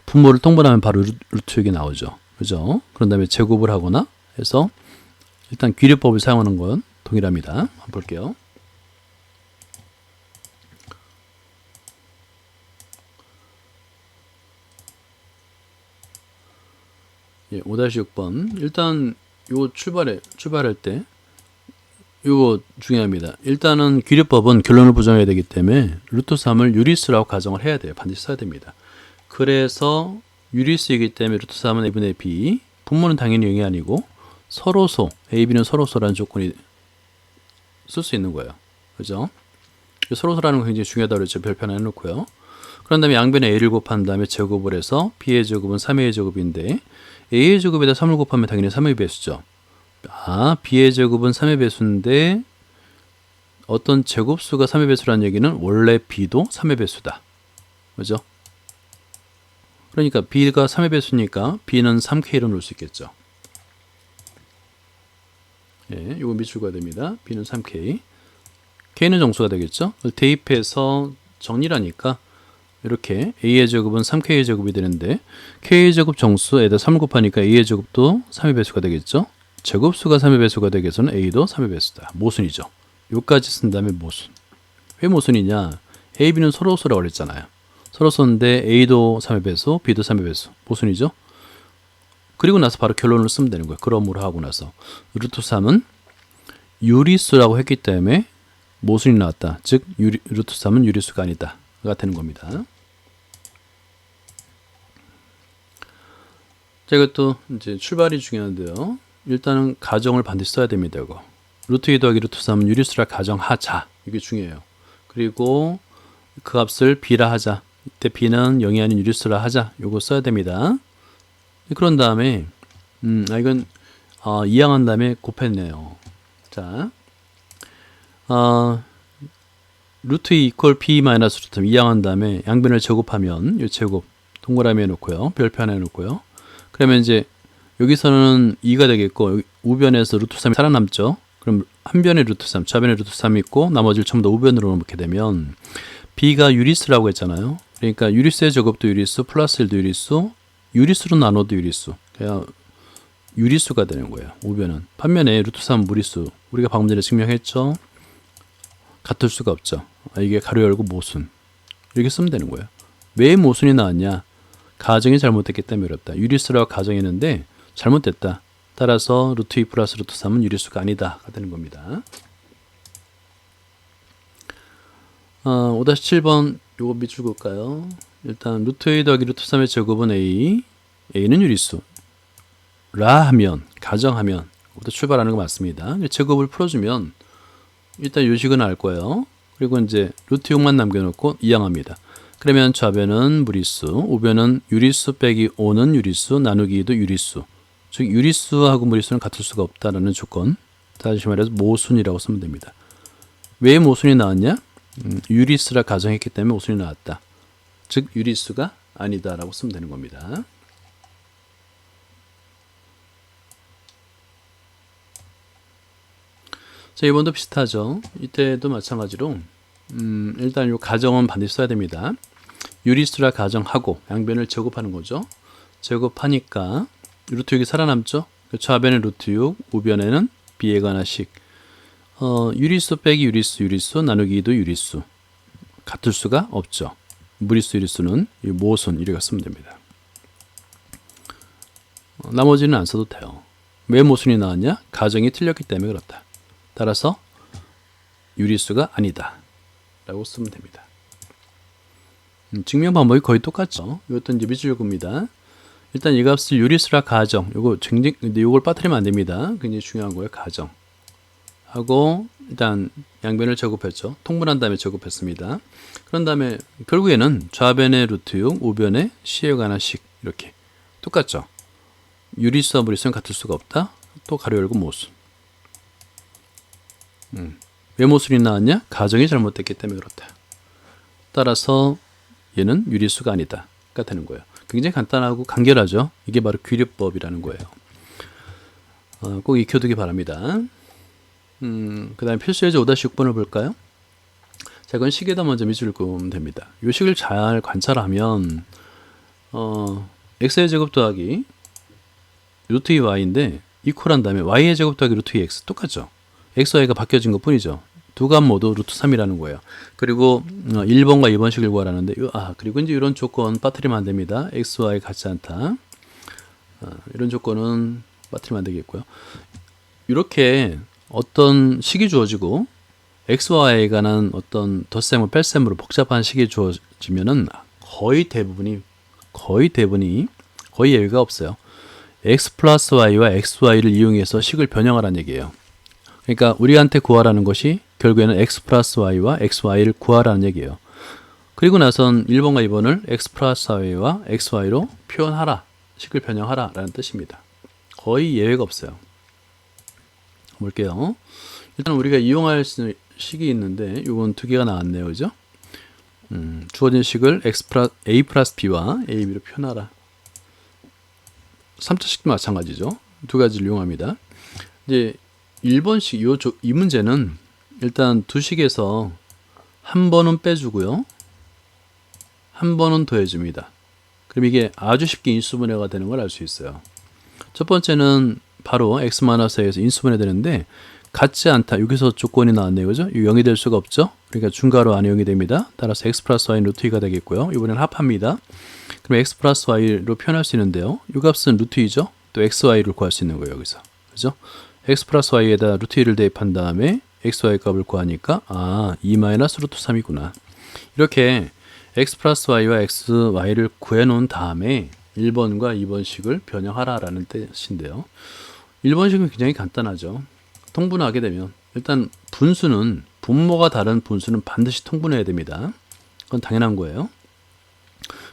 분모를 통분하면 바로 루트 6이 나오죠. 그죠? 그런 다음에 제곱을 하거나 해서 일단 규례법을 사용하는 건 동일합니다. 한번 볼게요. 예, 5-6번. 일단 요 출발할 때 이거 중요합니다. 일단은 규례법은 결론을 부정해야 되기 때문에 루트 3을 유리수라고 가정을 해야 돼요. 반드시 써야 됩니다. 그래서 유리수이기 때문에 루트 3은 a분의 b, 분모는 당연히 0이 아니고 서로소, a, b는 서로소라는 조건이 쓸 수 있는 거예요. 그죠? 서로소라는 거 굉장히 중요하다고 그랬죠. 별표 하나 해놓고요. 그런 다음에 양변에 a를 곱한 다음에 제곱을 해서 b의 제곱은 3a의 제곱인데 a의 제곱에다 3을 곱하면 당연히 3의 배수죠. b의 제곱은 3의 배수인데 어떤 제곱수가 3의 배수라는 얘기는 원래 b도 3의 배수다. 그죠? 그러니까 b가 3의 배수니까 b는 3k로 놓을 수 있겠죠. 예, 이거 밑줄 그어야 됩니다. b는 3k. k는 정수가 되겠죠. 대입해서 정리라니까 이렇게 a의 제곱은 3k의 제곱이 되는데 k의 제곱 정수에다 3을 곱하니까 a의 제곱도 3의 배수가 되겠죠. 제곱수가 3의 배수가 되기 위해서는 a도 3의 배수다. 모순이죠. 요까지 쓴 다음에 모순. 왜 모순이냐? a, b는 서로소라고 그랬잖아요. 서로소인데 a도 3의 배수, b도 3의 배수. 모순이죠. 그리고 나서 바로 결론을 쓰면 되는 거예요. 그러므로 하고 나서 루트 3은 유리수라고 했기 때문에 모순이 나왔다. 즉 루트 3은 유리수가 아니다. 가 되는 겁니다. 자, 이것도 이제 출발이 중요한데요. 일단은 가정을 반드시 써야 됩니다. 이거 루트 2 더하기 루트 3은 유리수라 가정하자. 이게 중요해요. 그리고 그 값을 b라 하자. 이때 b는 0이 아닌 유리수라 하자. 이거 써야 됩니다. 그런 다음에 이건 이항한 다음에 곱했네요. 자, 루트 2 이퀄 b 마이너스 루트 3 이항한 다음에 양변을 제곱하면 이 제곱 동그라미 해놓고요. 별표 하나 해놓고요. 그러면 이제 여기서는 2가 되겠고 여기 우변에서 루트 3이 살아남죠. 그럼 한 변에 루트 3, 좌변에 루트 3이 있고 나머지를 전부 다 우변으로 놓게 되면 b가 유리수라고 했잖아요. 그러니까 유리수의 제곱도 유리수 플러스 1도 유리수, 유리수로 나눠도 유리수. 그냥 유리수가 되는 거예요. 우변은. 반면에 루트 3 무리수. 우리가 방금 전에 증명했죠. 같을 수가 없죠. 이게 가로 열고 모순. 이렇게 쓰면 되는 거예요. 왜 모순이 나왔냐? 가정이 잘못됐기 때문에 어렵다. 유리수라고 가정했는데 잘못됐다. 따라서 루트 2 플러스 루트 3은 유리수가 아니다가 되는 겁니다. 5-7번 요거 밑줄 그을까요? 일단 루트 2 더하기 루트 3의 제곱은 a는 유리수 라 하면 가정하면 부터 출발하는 거 맞습니다. 제곱을 풀어주면 일단 요식은 알 거예요. 그리고 이제 루트 6만 남겨놓고 이항합니다. 그러면 좌변은 무리수, 우변은 유리수 빼기 5는 유리수, 나누기 2도 유리수. 즉 유리수하고 무리수는 같을 수가 없다라는 조건. 다시 말해서 모순이라고 쓰면 됩니다. 왜 모순이 나왔냐? 유리수라 가정했기 때문에 모순이 나왔다. 즉 유리수가 아니다라고 쓰면 되는 겁니다. 자, 이번도 비슷하죠. 이때도 마찬가지로 일단 이 가정은 반드시 써야 됩니다. 유리수라 가정하고 양변을 제곱하는 거죠. 제곱하니까 루트 6이 살아남죠. 좌변에 루트 6, 우변에는 b의 하나씩. 유리수 빼기 유리수 나누기 2도 유리수. 같을 수가 없죠. 무리수 유리수는 모순 이렇게 쓰면 됩니다. 나머지는 안 써도 돼요. 왜 모순이 나왔냐? 가정이 틀렸기 때문에 그렇다. 따라서 유리수가 아니다 라고 쓰면 됩니다. 증명 방법이 거의 똑같죠. 이것도 이제 미지율구입니다. 일단 이 값을 유리수라 가정. 요거 굉장히, 근데 요걸 빠뜨리면 안 됩니다. 굉장히 중요한 거예요. 가정. 하고, 일단 양변을 제곱했죠. 통분한 다음에 제곱했습니다. 그런 다음에 결국에는 좌변의 루트 6, 우변의 C에 관한 식. 이렇게. 똑같죠. 유리수와 무리수는 같을 수가 없다. 또 가로 열고 모순. 왜 모순이 나왔냐? 가정이 잘못됐기 때문에 그렇다. 따라서 얘는 유리수가 아니다. 가 되는 거예요. 굉장히 간단하고 간결하죠. 이게 바로 귀류법이라는 거예요. 꼭 익혀두기 바랍니다. 그 다음에 필수 예제 5-6번을 볼까요? 자, 이건 식에다 먼저 밑줄을 그으면 됩니다. 이 식을 잘 관찰하면 x의 제곱 더하기 루트 2y인데 이퀄한 다음에 y의 제곱 더하기 루트 2x 똑같죠. x, y가 바뀌어진 것 뿐이죠. 두 값 모두 루트 3이라는 거예요. 그리고 1번과 2번식을 구하라는데 그리고 이제 이런 조건 빠뜨리면 안 됩니다. x, y 같지 않다. 이런 조건은 빠뜨리면 안 되겠고요. 이렇게 어떤 식이 주어지고 x와 y에 관한 어떤 덧셈을 뺄셈으로 복잡한 식이 주어지면은 거의 대부분이 거의 예외가 없어요. x 플러스 y와 xy를 이용해서 식을 변형하라는 얘기예요. 그러니까 우리한테 구하라는 것이 결국에는 x 플러스 y와 xy를 구하라는 얘기예요. 그리고 나선 1번과 2번을 x 플러스 y와 xy로 표현하라, 식을 변형하라 라는 뜻입니다. 거의 예외가 없어요. 볼게요. 일단 우리가 이용할 식이 있는데 이건 두 개가 나왔네요. 그죠? 주어진 식을 a 플러스 b와 a, b로 표현하라. 3차식도 마찬가지죠. 두 가지를 이용합니다. 이제 1번식 이 문제는 일단 두 식에서 한 번은 빼주고요. 한 번은 더해줍니다. 그럼 이게 아주 쉽게 인수분해가 되는 걸 알 수 있어요. 첫 번째는 바로 x-a에서 인수분해 되는데 같지 않다. 여기서 조건이 나왔네요. 그죠? 0이 될 수가 없죠? 그러니까 중괄호 안에 0이 됩니다. 따라서 x 플러스 y는 루트 2가 되겠고요. 이번엔 합합니다. 그럼 x 플러스 y로 표현할 수 있는데요. 이 값은 루트 2죠? 또 xy를 구할 수 있는 거예요. 여기서. 그죠? x 플러스 y에다 루트 2를 대입한 다음에 xy 값을 구하니까 2 마이너스 루트 3이구나. 이렇게 x 플러스 y와 xy를 구해놓은 다음에 1번과 2번식을 변형하라라는 뜻인데요. 1번식은 굉장히 간단하죠. 통분하게 되면 일단 분모가 다른 분수는 반드시 통분해야 됩니다. 그건 당연한 거예요.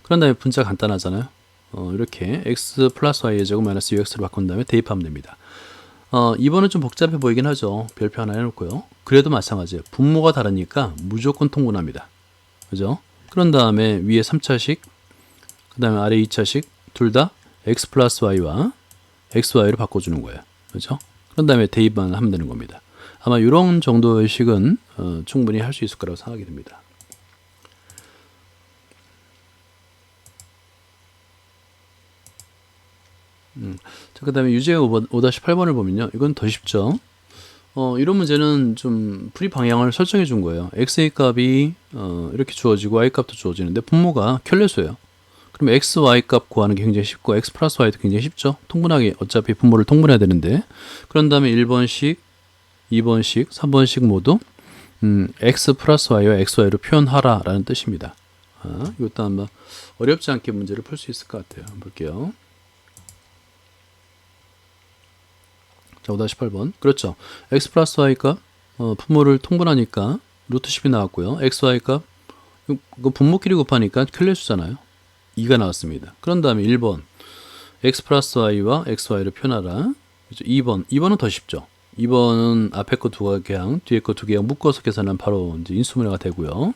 그런 다음에 분자 간단하잖아요. 이렇게 x 플러스 y의 제곱 마이너스 6x로 바꾼 다음에 대입하면 됩니다. 2번은 좀 복잡해 보이긴 하죠. 별표 하나 해놓고요. 그래도 마찬가지예요. 분모가 다르니까 무조건 통분합니다. 그죠? 그런 다음에 위에 3차식, 그 다음에 아래 2차식 둘 다 x 플러스 y와 xy로 바꿔주는 거예요. 그죠? 그런 다음에 대입만 하면 되는 겁니다. 아마 이런 정도의 식은 충분히 할 수 있을 거라고 생각이 듭니다. 자, 그 다음에 유제 5-8번을 보면요. 이건 더 쉽죠. 이런 문제는 좀 풀이 방향을 설정해 준 거예요. x의 값이 이렇게 주어지고 y 값도 주어지는데 분모가 켤레수예요. 그럼 x, y 값 구하는 게 굉장히 쉽고 x 플러스 y도 굉장히 쉽죠. 통분하기 어차피 분모를 통분해야 되는데 그런 다음에 1번식, 2번식, 3번식 모두 x 플러스 y와 xy로 표현하라 라는 뜻입니다. 이것도 아마 어렵지 않게 문제를 풀 수 있을 것 같아요. 한번 볼게요. 자, 5-8번. 그렇죠. x 플러스 y 값 분모를 통분하니까 루트 10이 나왔고요. x, y 값 이거 분모끼리 곱하니까 켤레수잖아요. 2가 나왔습니다. 그런 다음에 1번 x 플러스 y와 xy를 표현하라. 그렇죠? 2번은 더 쉽죠. 2번은 앞에 거 두 개랑 뒤에 거 두 개랑 묶어서 계산하면 바로 이제 인수분해가 되고요.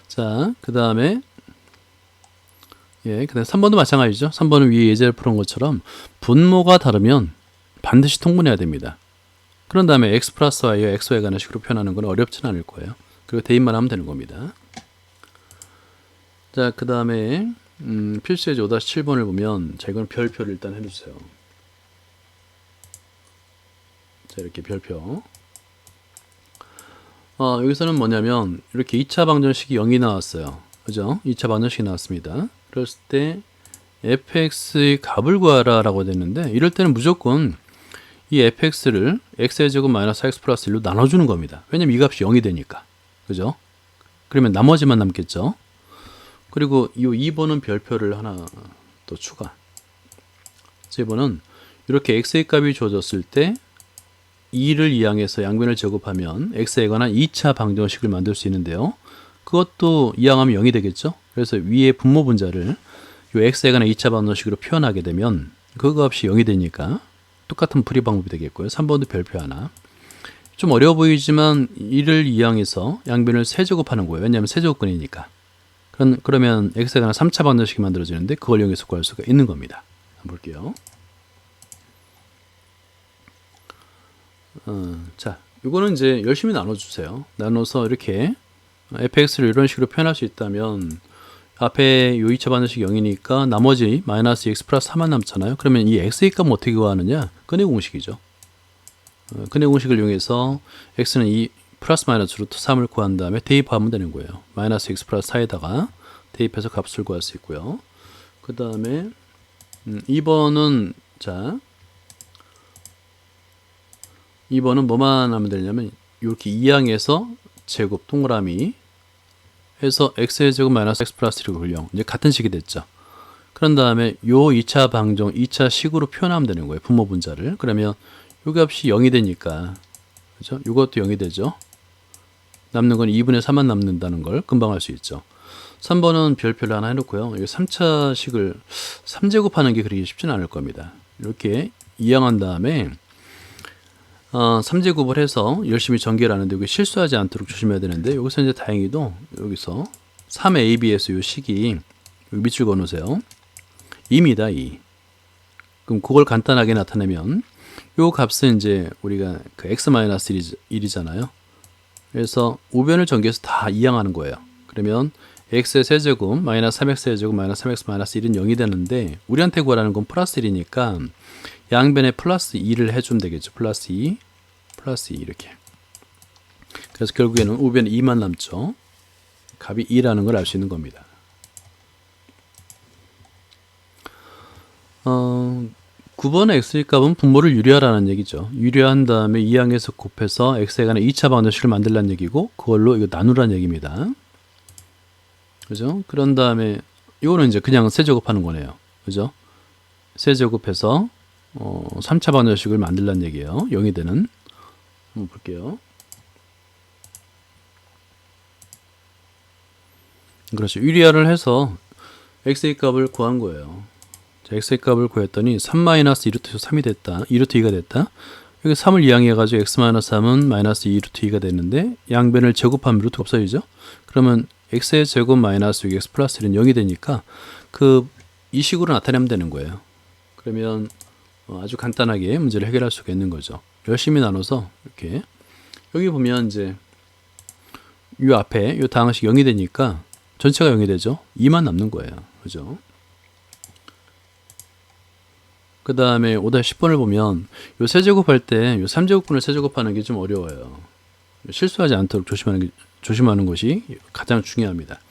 자, 그 다음에 그 다음에 3번도 마찬가지죠. 3번은 위에 예제를 푸는 것처럼 분모가 다르면 반드시 통분해야 됩니다. 그런 다음에 x 플러스 y와 xy에 관한 식으로 표현하는 건 어렵진 않을 거예요. 그리고 대입만 하면 되는 겁니다. 자, 그 다음에 필수 예제 5-7번을 보면 자, 이건 별표를 일단 해주세요. 자, 이렇게 별표. 여기서는 뭐냐면 이렇게 2차 방정식이 0이 나왔어요. 그죠? 2차 방정식이 나왔습니다. 그랬을 때 fx의 값을 구하라 라고 됐는데 이럴 때는 무조건 이 fx를 x의 제곱 마이너스 x 플러스 1로 나눠주는 겁니다. 왜냐면 이 값이 0이 되니까. 그죠? 그러면 나머지만 남겠죠. 그리고 이 2번은 별표를 하나 더 추가. 2번은 이렇게 x의 값이 주어졌을 때 2를 이항해서 양변을 제곱하면 x에 관한 2차 방정식을 만들 수 있는데요. 그것도 이항하면 0이 되겠죠. 그래서 위에 분모 분자를 이 x에 관한 2차 방정식으로 표현하게 되면 그 값이 0이 되니까 똑같은 풀이 방법이 되겠고요. 3번도 별표 하나. 좀 어려워 보이지만 2를 이항해서 양변을 세제곱하는 거예요. 왜냐하면 세제곱근이니까. 그러면 x에 관한 3차 방정식이 만들어지는데 그걸 이용해서 구할 수가 있는 겁니다. 한번 볼게요. 자, 이거는 이제 열심히 나눠주세요. 나눠서 이렇게 fx를 이런 식으로 표현할 수 있다면 앞에 요 2차 방정식 0이니까 나머지 마이너스 x 플러스 3만 남잖아요. 그러면 이 x의 값은 어떻게 구하느냐? 근해 공식이죠. 근해 공식을 이용해서 x는 2 플러스 마이너스 루트 3을 구한 다음에 대입하면 되는 거예요. 마이너스 x 플러스 4에다가 대입해서 값을 구할 수 있고요. 그 다음에 2번은 자 2번은 뭐만 하면 되냐면 이렇게 이항해서 제곱 동그라미 해서 x의 제곱 마이너스 x 플러스 1을 0 이제 같은 식이 됐죠. 그런 다음에 요 2차 방정 2차 식으로 표현하면 되는 거예요. 분모 분자를. 그러면 요 값이 0이 되니까 그죠? 이것도 0이 되죠. 남는 건 2분의 3만 남는다는 걸 금방 알 수 있죠. 3번은 별표를 하나 해놓고요. 이 3차 식을 3제곱하는 게 그렇게 쉽지는 않을 겁니다. 이렇게 이항한 다음에 3제곱을 해서 열심히 전개를 하는데 이게 실수하지 않도록 조심해야 되는데 여기서 이제 다행히도 여기서 3ab에서 이 식이 여기 밑줄 그어놓으세요. 2입니다. 2. 그럼 그걸 간단하게 나타내면 요 값은 이제 우리가 그 x-1이잖아요. 그래서 우변을 전개해서 다 이항하는 거예요. 그러면 x의 세제곱 마이너스 3x 세제곱 마이너스 3x 마이너스 1은 0이 되는데 우리한테 구하라는 건 플러스 1이니까 양변에 플러스 2를 해주면 되겠죠. 플러스 2 플러스 2 이렇게. 그래서 결국에는 우변에 2만 남죠. 값이 2라는 걸 알 수 있는 겁니다. 9번의 x의 값은 분모를 유리하라는 얘기죠. 유리한 다음에 이항해서 곱해서 x에 관한 2차 방정식을 만들라는 얘기고 그걸로 이거 나누라는 얘기입니다. 그죠? 그런 다음에 이거는 이제 그냥 세제곱하는 거네요. 그죠? 세제곱해서 3차 방정식을 만들라는 얘기예요. 0이 되는. 한번 볼게요. 그렇죠. 유리화를 해서 x의 값을 구한 거예요. 자, x의 값을 구했더니 3-2루트 3이 됐다. 2루트 2가 됐다. 여기 3을 이항해가지고 x-3은 마이너스 2루트 2가 됐는데 양변을 제곱하면 루트가 없어지죠. 그러면 x의 제곱 마이너스 6x 플러스 1은 0이 되니까 이 식으로 나타내면 되는 거예요. 그러면 아주 간단하게 문제를 해결할 수가 있는 거죠. 열심히 나눠서 이렇게 여기 보면 이제 이 앞에 이 다항식 0이 되니까 전체가 0이 되죠. 2만 남는 거예요. 그죠? 그 다음에 5-10번을 보면 요 세제곱할 때 요 3제곱분을 세제곱하는 게 좀 어려워요. 실수하지 않도록 조심하는 것이 가장 중요합니다.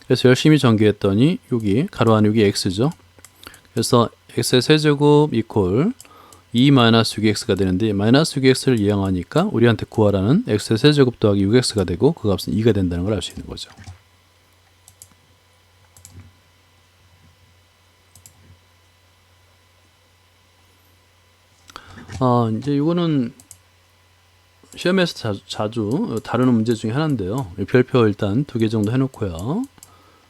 그래서 열심히 전개했더니 여기 가로 안에 여기 x죠. 그래서 x의 세제곱 이퀄 2-6x가 되는데 마이너스 6x를 이항하니까 우리한테 구하라는 x의 세제곱 더하기 6x가 되고 그 값은 2가 된다는 걸 알 수 있는 거죠. 이제 이거는 시험에서 자주 다루는 문제 중에 하나인데요. 별표 일단 2개 정도 해놓고요.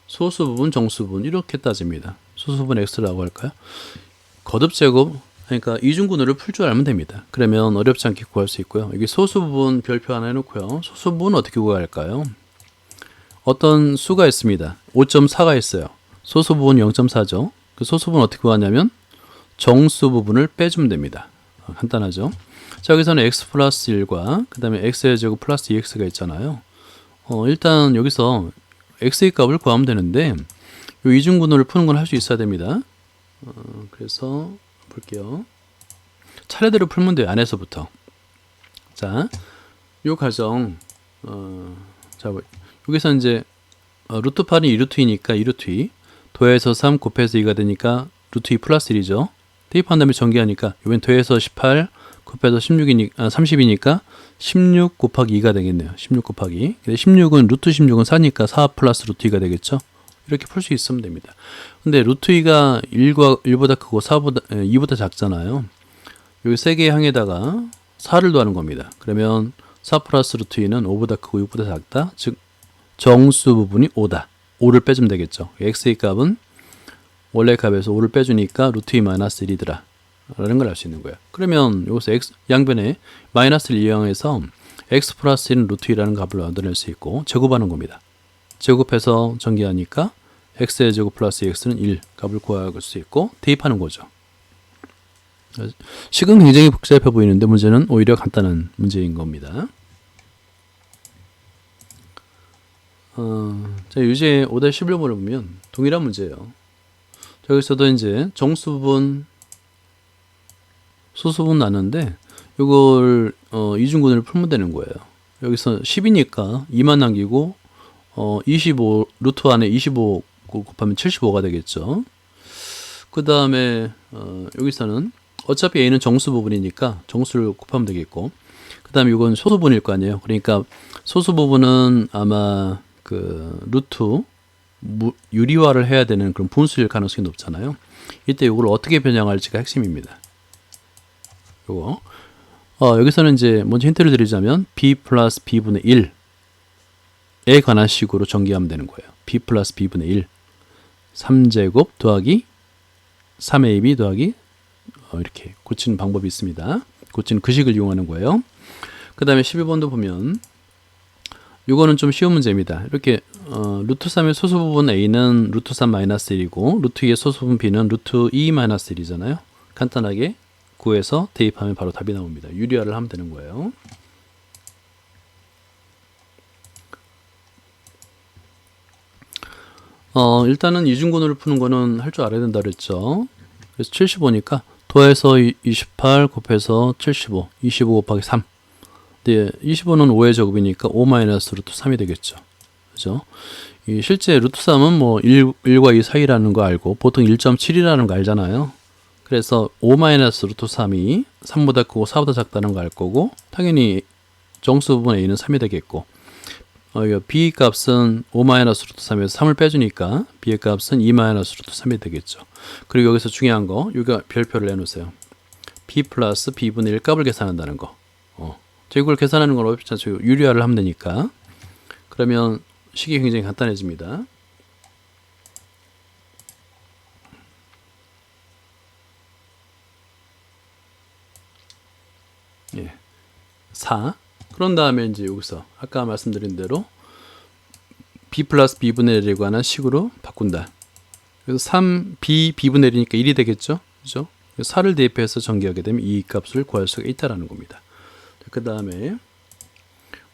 소수 부분, 정수 부분 이렇게 따집니다. 소수 부분 x라고 할까요? 거듭 제곱, 그러니까 이중분해를 풀 줄 알면 됩니다. 그러면 어렵지 않게 구할 수 있고요. 여기 소수 부분 별표 하나 해놓고요. 소수 부분 어떻게 구할까요? 어떤 수가 있습니다. 5.4가 있어요. 소수 부분 0.4죠. 그 소수 부분 어떻게 구하냐면 정수 부분을 빼주면 됩니다. 간단하죠. 자, 여기서는 x 플러스 1과 그 다음에 x의 제곱 플러스 2x가 있잖아요. 일단 여기서 x의 값을 구하면 되는데 이 이중분해를 푸는 건 할 수 있어야 됩니다. 그래서 볼게요. 차례대로 풀면 돼요. 안에서부터. 자, 요 가정 자, 여기서 이제 루트 8이 2루트 2니까 2루트 2 도에서 3 곱해서 2가 되니까 루트 2 플러스 1이죠. 대입한 다음에 전개하니까 이번엔 도에서 18 곱해서 30이니까 16 곱하기 2가 되겠네요. 16 곱하기. 근데 16은 루트 16은 4니까 4 플러스 루트 2가 되겠죠. 이렇게 풀 수 있으면 됩니다. 근데 루트 2가 1보다 크고 2보다 작잖아요. 여기 세 개의 항에다가 4를 더하는 겁니다. 그러면 4 플러스 루트 2는 5보다 크고 6보다 작다. 즉 정수 부분이 5다. 5를 빼주면 되겠죠. x의 값은 원래 값에서 5를 빼주니까 루트 2 마이너스 1이더라. 라는 걸 알 수 있는 거예요. 그러면 여기서 양변에 마이너스를 이용해서 x 플러스 1은 루트 2라는 값을 얻어낼 수 있고 제곱하는 겁니다. 제곱해서 전개하니까 x의 제곱 플러스 x는 1 값을 구할 수 있고 대입하는 거죠. 식은 굉장히 복잡해 보이는데 문제는 오히려 간단한 문제인 겁니다. 자, 유제 5-11번을 보면 동일한 문제예요. 여기서도 이제 정수분, 소수분 나는데 이걸 이중근을 풀면 되는 거예요. 여기서 10이니까 2만 남기고 25 루트 안에 25 곱하면 75가 되겠죠. 그 다음에 여기서는 어차피 a는 정수 부분이니까 정수를 곱하면 되겠고, 그 다음에 이건 소수 부분일 거 아니에요. 그러니까 소수 부분은 아마 그 루트 유리화를 해야 되는 그런 분수일 가능성이 높잖아요. 이때 이걸 어떻게 변형할지가 핵심입니다. 요거 여기서는 이제 먼저 힌트를 드리자면 b 플러스 b분의 1에 관한 식으로 전개하면 되는 거예요. b 플러스 b분의 1 3제곱 더하기 3ab 더하기 이렇게 고치는 방법이 있습니다. 고치는 그 식을 이용하는 거예요. 그 다음에 12번도 보면 이거는 좀 쉬운 문제입니다. 이렇게 루트 3의 소수 부분 a는 루트 3 마이너스 1이고 루트 2의 소수 부분 b는 루트 2 마이너스 1이잖아요. 간단하게 구해서 대입하면 바로 답이 나옵니다. 유리화를 하면 되는 거예요. 일단은 이중근호를 푸는 거는 할 줄 알아야 된다 그랬죠. 그래서 75니까 더해서 28 곱해서 75, 25 곱하기 3. 네, 25는 5의 제곱이니까 5 마이너스 루트 3이 되겠죠. 그죠? 실제 루트 3은 뭐 1과 2 사이라는 거 알고 보통 1.7이라는 거 알잖아요. 그래서 5 마이너스 루트 3이 3보다 크고 4보다 작다는 거 알 거고, 당연히 정수 부분 a는 3이 되겠고, b 값은 5 마이너스 루트 3에서 3을 빼주니까 b의 값은 2 마이너스 루트 3이 되겠죠. 그리고 여기서 중요한 거, 여기가 별표를 내놓으세요. b 플러스 b분의 1 값을 계산한다는 거. 이걸 계산하는 건 어렵지 않죠. 유리화를 하면 되니까. 그러면 식이 굉장히 간단해집니다. 예, 4. 그런 다음에 이제 여기서 아까 말씀드린 대로 b 플러스 b분의 1에 관한 식으로 바꾼다. 그래서 3b b분의 1이니까 1이 되겠죠. 그죠? 4를 대입해서 전개하게 되면 이 값을 구할 수가 있다라는 겁니다. 그 다음에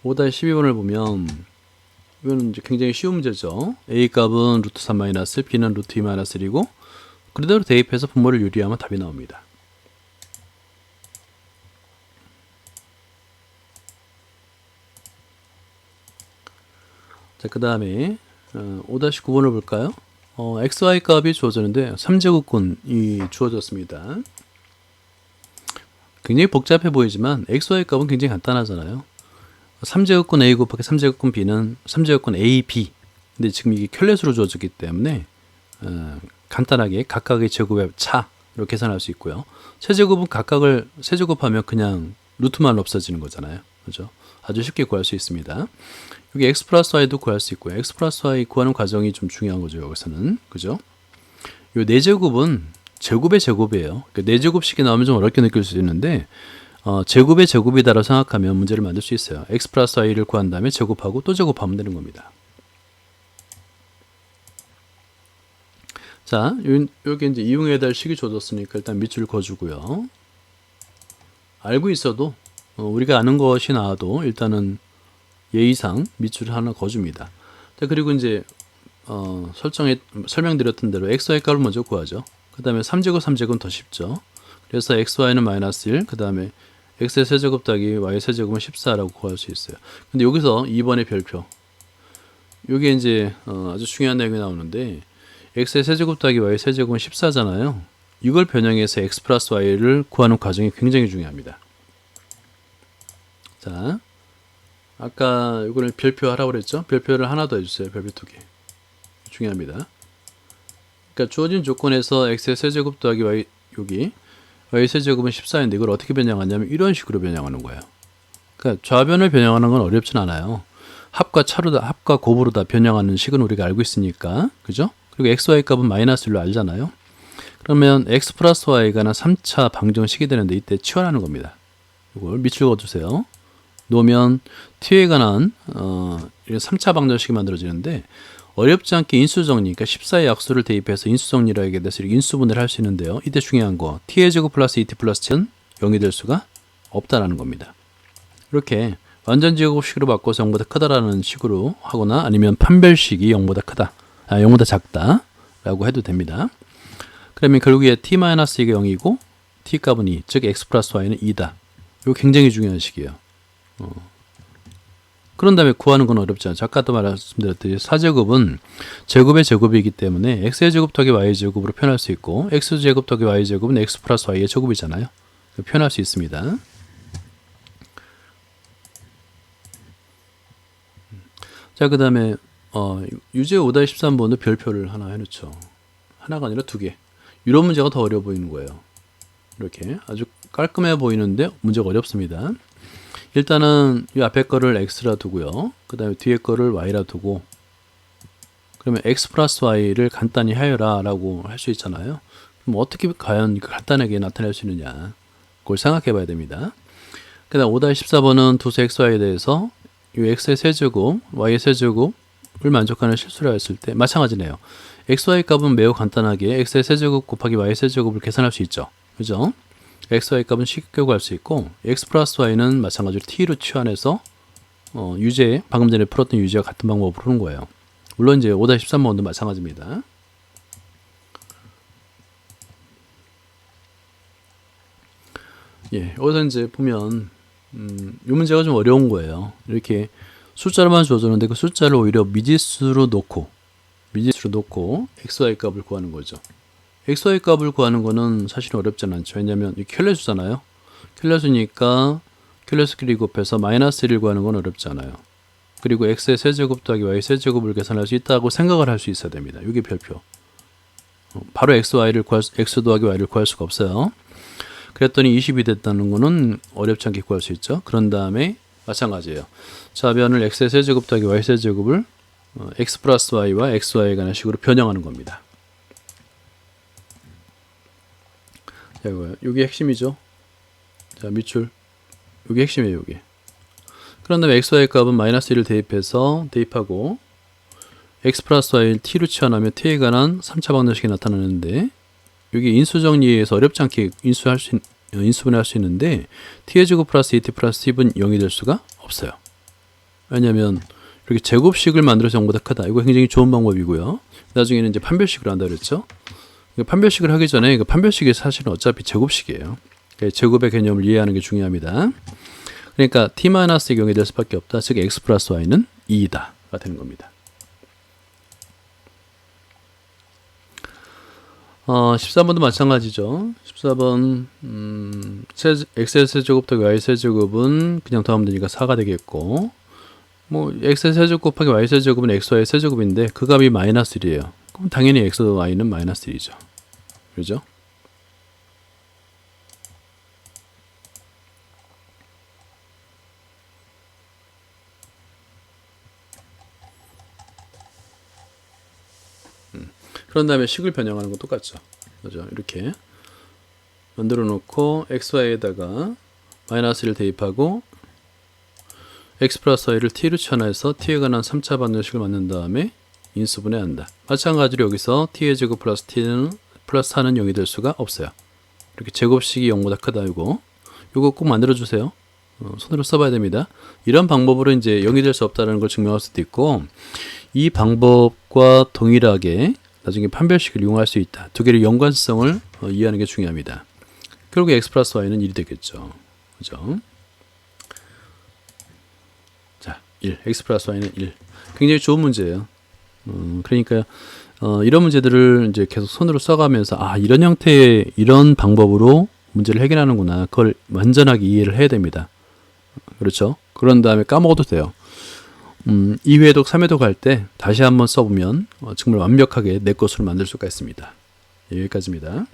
5-12번을 보면 이거는 이제 굉장히 쉬운 문제죠. a 값은 루트 3 마이너스, b는 루트 2 마이너스 1이고 그대로 대입해서 분모를 유리하면 답이 나옵니다. 자, 그 다음에 5-9번을 볼까요? xy 값이 주어졌는데 3제곱근이 주어졌습니다. 굉장히 복잡해 보이지만 xy 값은 굉장히 간단하잖아요. 3제곱근 a 곱하기 3제곱근 b는 3제곱근 a, b. 근데 지금 이게 켤레수로 주어졌기 때문에 간단하게 각각의 제곱의 차로 계산할 수 있고요. 세제곱은 각각을 세제곱하면 그냥 루트만 없어지는 거잖아요. 그죠? 아주 쉽게 구할 수 있습니다. 여기 x 플러스 y도 구할 수 있고요. x 플러스 y 구하는 과정이 좀 중요한 거죠. 여기서는. 그죠? 요 4제곱은 제곱의 제곱이에요. 그러니까 4제곱식이 나오면 좀 어렵게 느낄 수 있는데 제곱의 제곱이다라고 생각하면 문제를 만들 수 있어요. x 플러스 y를 구한 다음에 제곱하고 또 제곱하면 되는 겁니다. 자, 여기 이제 이용해야 될 식이 줘졌으니까 일단 밑줄 그어주고요. 알고 있어도 우리가 아는 것이 나와도 일단은 예의상 밑줄을 하나 그어줍니다. 자, 그리고 이제 설명드렸던 대로 xy 값을 먼저 구하죠. 그 다음에 3제곱 3제곱은 더 쉽죠. 그래서 xy는 마이너스 1, 그 다음에 x의 세제곱 더하기 y의 세제곱은 14라고 구할 수 있어요. 근데 여기서 2번의 별표, 이게 이제 아주 중요한 내용이 나오는데 x의 세제곱 더하기 y의 세제곱은 14잖아요. 이걸 변형해서 x 플러스 y를 구하는 과정이 굉장히 중요합니다. 자, 아까 이거를 별표 하라고 그랬죠? 별표를 하나 더 해주세요. 별표 2개. 중요합니다. 그러니까 주어진 조건에서 x의 세제곱 더하기 y, 여기 y의 세제곱은 14인데 이걸 어떻게 변형하냐면 이런 식으로 변형하는 거예요. 그러니까 좌변을 변형하는 건 어렵진 않아요. 합과 차로 합과 곱으로 다 변형하는 식은 우리가 알고 있으니까, 그죠? 그리고 x, y 값은 마이너스 1로 알잖아요. 그러면 x 플러스 y가 3차 방정식이 되는데 이때 치환하는 겁니다. 이걸 밑줄 그어주세요. 놓으면 t에 관한 3차 방정식이 만들어지는데 어렵지 않게 인수정리, 그러니까 14의 약수를 대입해서 인수정리를 하게 돼서 이렇게 인수분해를 할 수 있는데요. 이때 중요한 거 t의 제곱 플러스 2t 플러스 7은 0이 될 수가 없다라는 겁니다. 이렇게 완전 제곱식으로 바꿔서 0보다 크다라는 식으로 하거나 아니면 판별식이 0보다 크다, 0보다 작다 라고 해도 됩니다. 그러면 결국에 t-2가 0이고 t 값은 2, 즉 x 플러스 y는 2다. 이거 굉장히 중요한 식이에요. 그런 다음에 구하는 건 어렵지 않죠. 아까도 말씀드렸듯이 4제곱은 제곱의 제곱이기 때문에 x의 제곱 더하기 y의 제곱으로 표현할 수 있고 x 제곱 더하기 y의 제곱은 x 플러스 y의 제곱이잖아요. 표현할 수 있습니다. 자, 그 다음에 유제 5-13번도 별표를 하나 해놓죠. 하나가 아니라 2개. 이런 문제가 더 어려워 보이는 거예요. 이렇게 아주 깔끔해 보이는데 문제가 어렵습니다. 일단은 이 앞에 거를 x라 두고요. 그 다음에 뒤에 거를 y라 두고 그러면 x 플러스 y를 간단히 하여라 라고 할 수 있잖아요. 그럼 어떻게 과연 간단하게 나타낼 수 있느냐, 그걸 생각해 봐야 됩니다. 그 다음 5-14번은 두수 xy에 대해서 이 x의 세제곱, y의 세제곱을 만족하는 실수를 했을 때 마찬가지네요. xy 값은 매우 간단하게 x의 세제곱 곱하기 y의 세제곱을 계산할 수 있죠. 그죠? xy 값은 쉽게 구할 수 있고 x 플러스 y는 마찬가지로 t로 치환해서 유제, 방금 전에 풀었던 유제와 같은 방법으로 푸는 거예요. 물론 이제 5-13번도 마찬가지입니다. 예, 여기서 이제 보면 이 문제가 좀 어려운 거예요. 이렇게 숫자로만 줘줬는데 그 숫자를 오히려 미지수로 놓고 xy 값을 구하는 거죠. xy 값을 구하는 거는 사실 어렵진 않죠. 왜냐하면 이 켤레수잖아요. 켤레수니까 켤레수끼리 곱해서 마이너스 1을 구하는 건 어렵지 않아요. 그리고 x의 세제곱 더하기 y의 세제곱을 계산할 수 있다고 생각을 할 수 있어야 됩니다. 이게 별표. 바로 x 더하기 y를 구할 수가 없어요. 그랬더니 20이 됐다는 거는 어렵지 않게 구할 수 있죠. 그런 다음에 마찬가지예요. 좌변을 x의 세제곱 더하기 y의 세제곱을 x 플러스 y와 xy에 관한 식으로 변형하는 겁니다. 자, 이거요. 이게 핵심이죠. 자, 밑줄. 이게 핵심이에요, 이게. 그런 다음에 xy 값은 마이너스 1을 대입하고 x 플러스 y를 t로 치환하면 t에 관한 3차 방정식이 나타나는데 여기 인수정리에서 어렵지 않게 인수분해할 수 있는데 t의 제곱 플러스 2t 플러스 10은 0이 될 수가 없어요. 왜냐하면 이렇게 제곱식을 만들어서 0보다 크다. 이거 굉장히 좋은 방법이고요. 나중에는 이제 판별식으로 한다 그랬죠. 판별식을 하기 전에 판별식이 사실은 어차피 제곱식이에요. 제곱의 개념을 이해하는 게 중요합니다. 그러니까 t-0이 될 수밖에 없다. 즉 x 플러스 y는 2다가 되는 겁니다. 13번도 마찬가지죠. 14번 x의 세제곱 더하기 y의 세제곱은 그냥 더하면 되니까 4가 되겠고 뭐 x의 세제곱 곱하기 y의 세제곱은 xy의 세제곱인데 그 값이 마이너스 1이에요. 그럼 당연히 x, y는 마이너스 1이죠. 그죠? 그런 다음에 식을 변형하는 건 똑같죠. 그죠? 이렇게 만들어 놓고 xy에다가 마이너스 1을 대입하고 x 플러스 y를 t로 치환해서 t에 관한 3차 방정식을 만든 다음에 인수분해한다. 마찬가지로 여기서 t의 제곱 플러스 t는 플러스 4는 0이 될 수가 없어요. 이렇게 제곱식이 0보다 크다. 이거 꼭 만들어 주세요. 손으로 써봐야 됩니다. 이런 방법으로 이제 0이 될 수 없다는 걸 증명할 수도 있고 이 방법과 동일하게 나중에 판별식을 이용할 수 있다. 두 개의 연관성을 이해하는 게 중요합니다. 결국 x 플러스 y는 1이 되겠죠. 그죠? 자, 1. x 플러스 y는 1. 굉장히 좋은 문제예요. 그러니까 이런 문제들을 이제 계속 손으로 써가면서 이런 형태의 이런 방법으로 문제를 해결하는구나. 그걸 완전하게 이해를 해야 됩니다. 그렇죠? 그런 다음에 까먹어도 돼요. 2회독, 3회독 할 때 다시 한번 써보면 정말 완벽하게 내 것으로 만들 수가 있습니다. 여기까지입니다.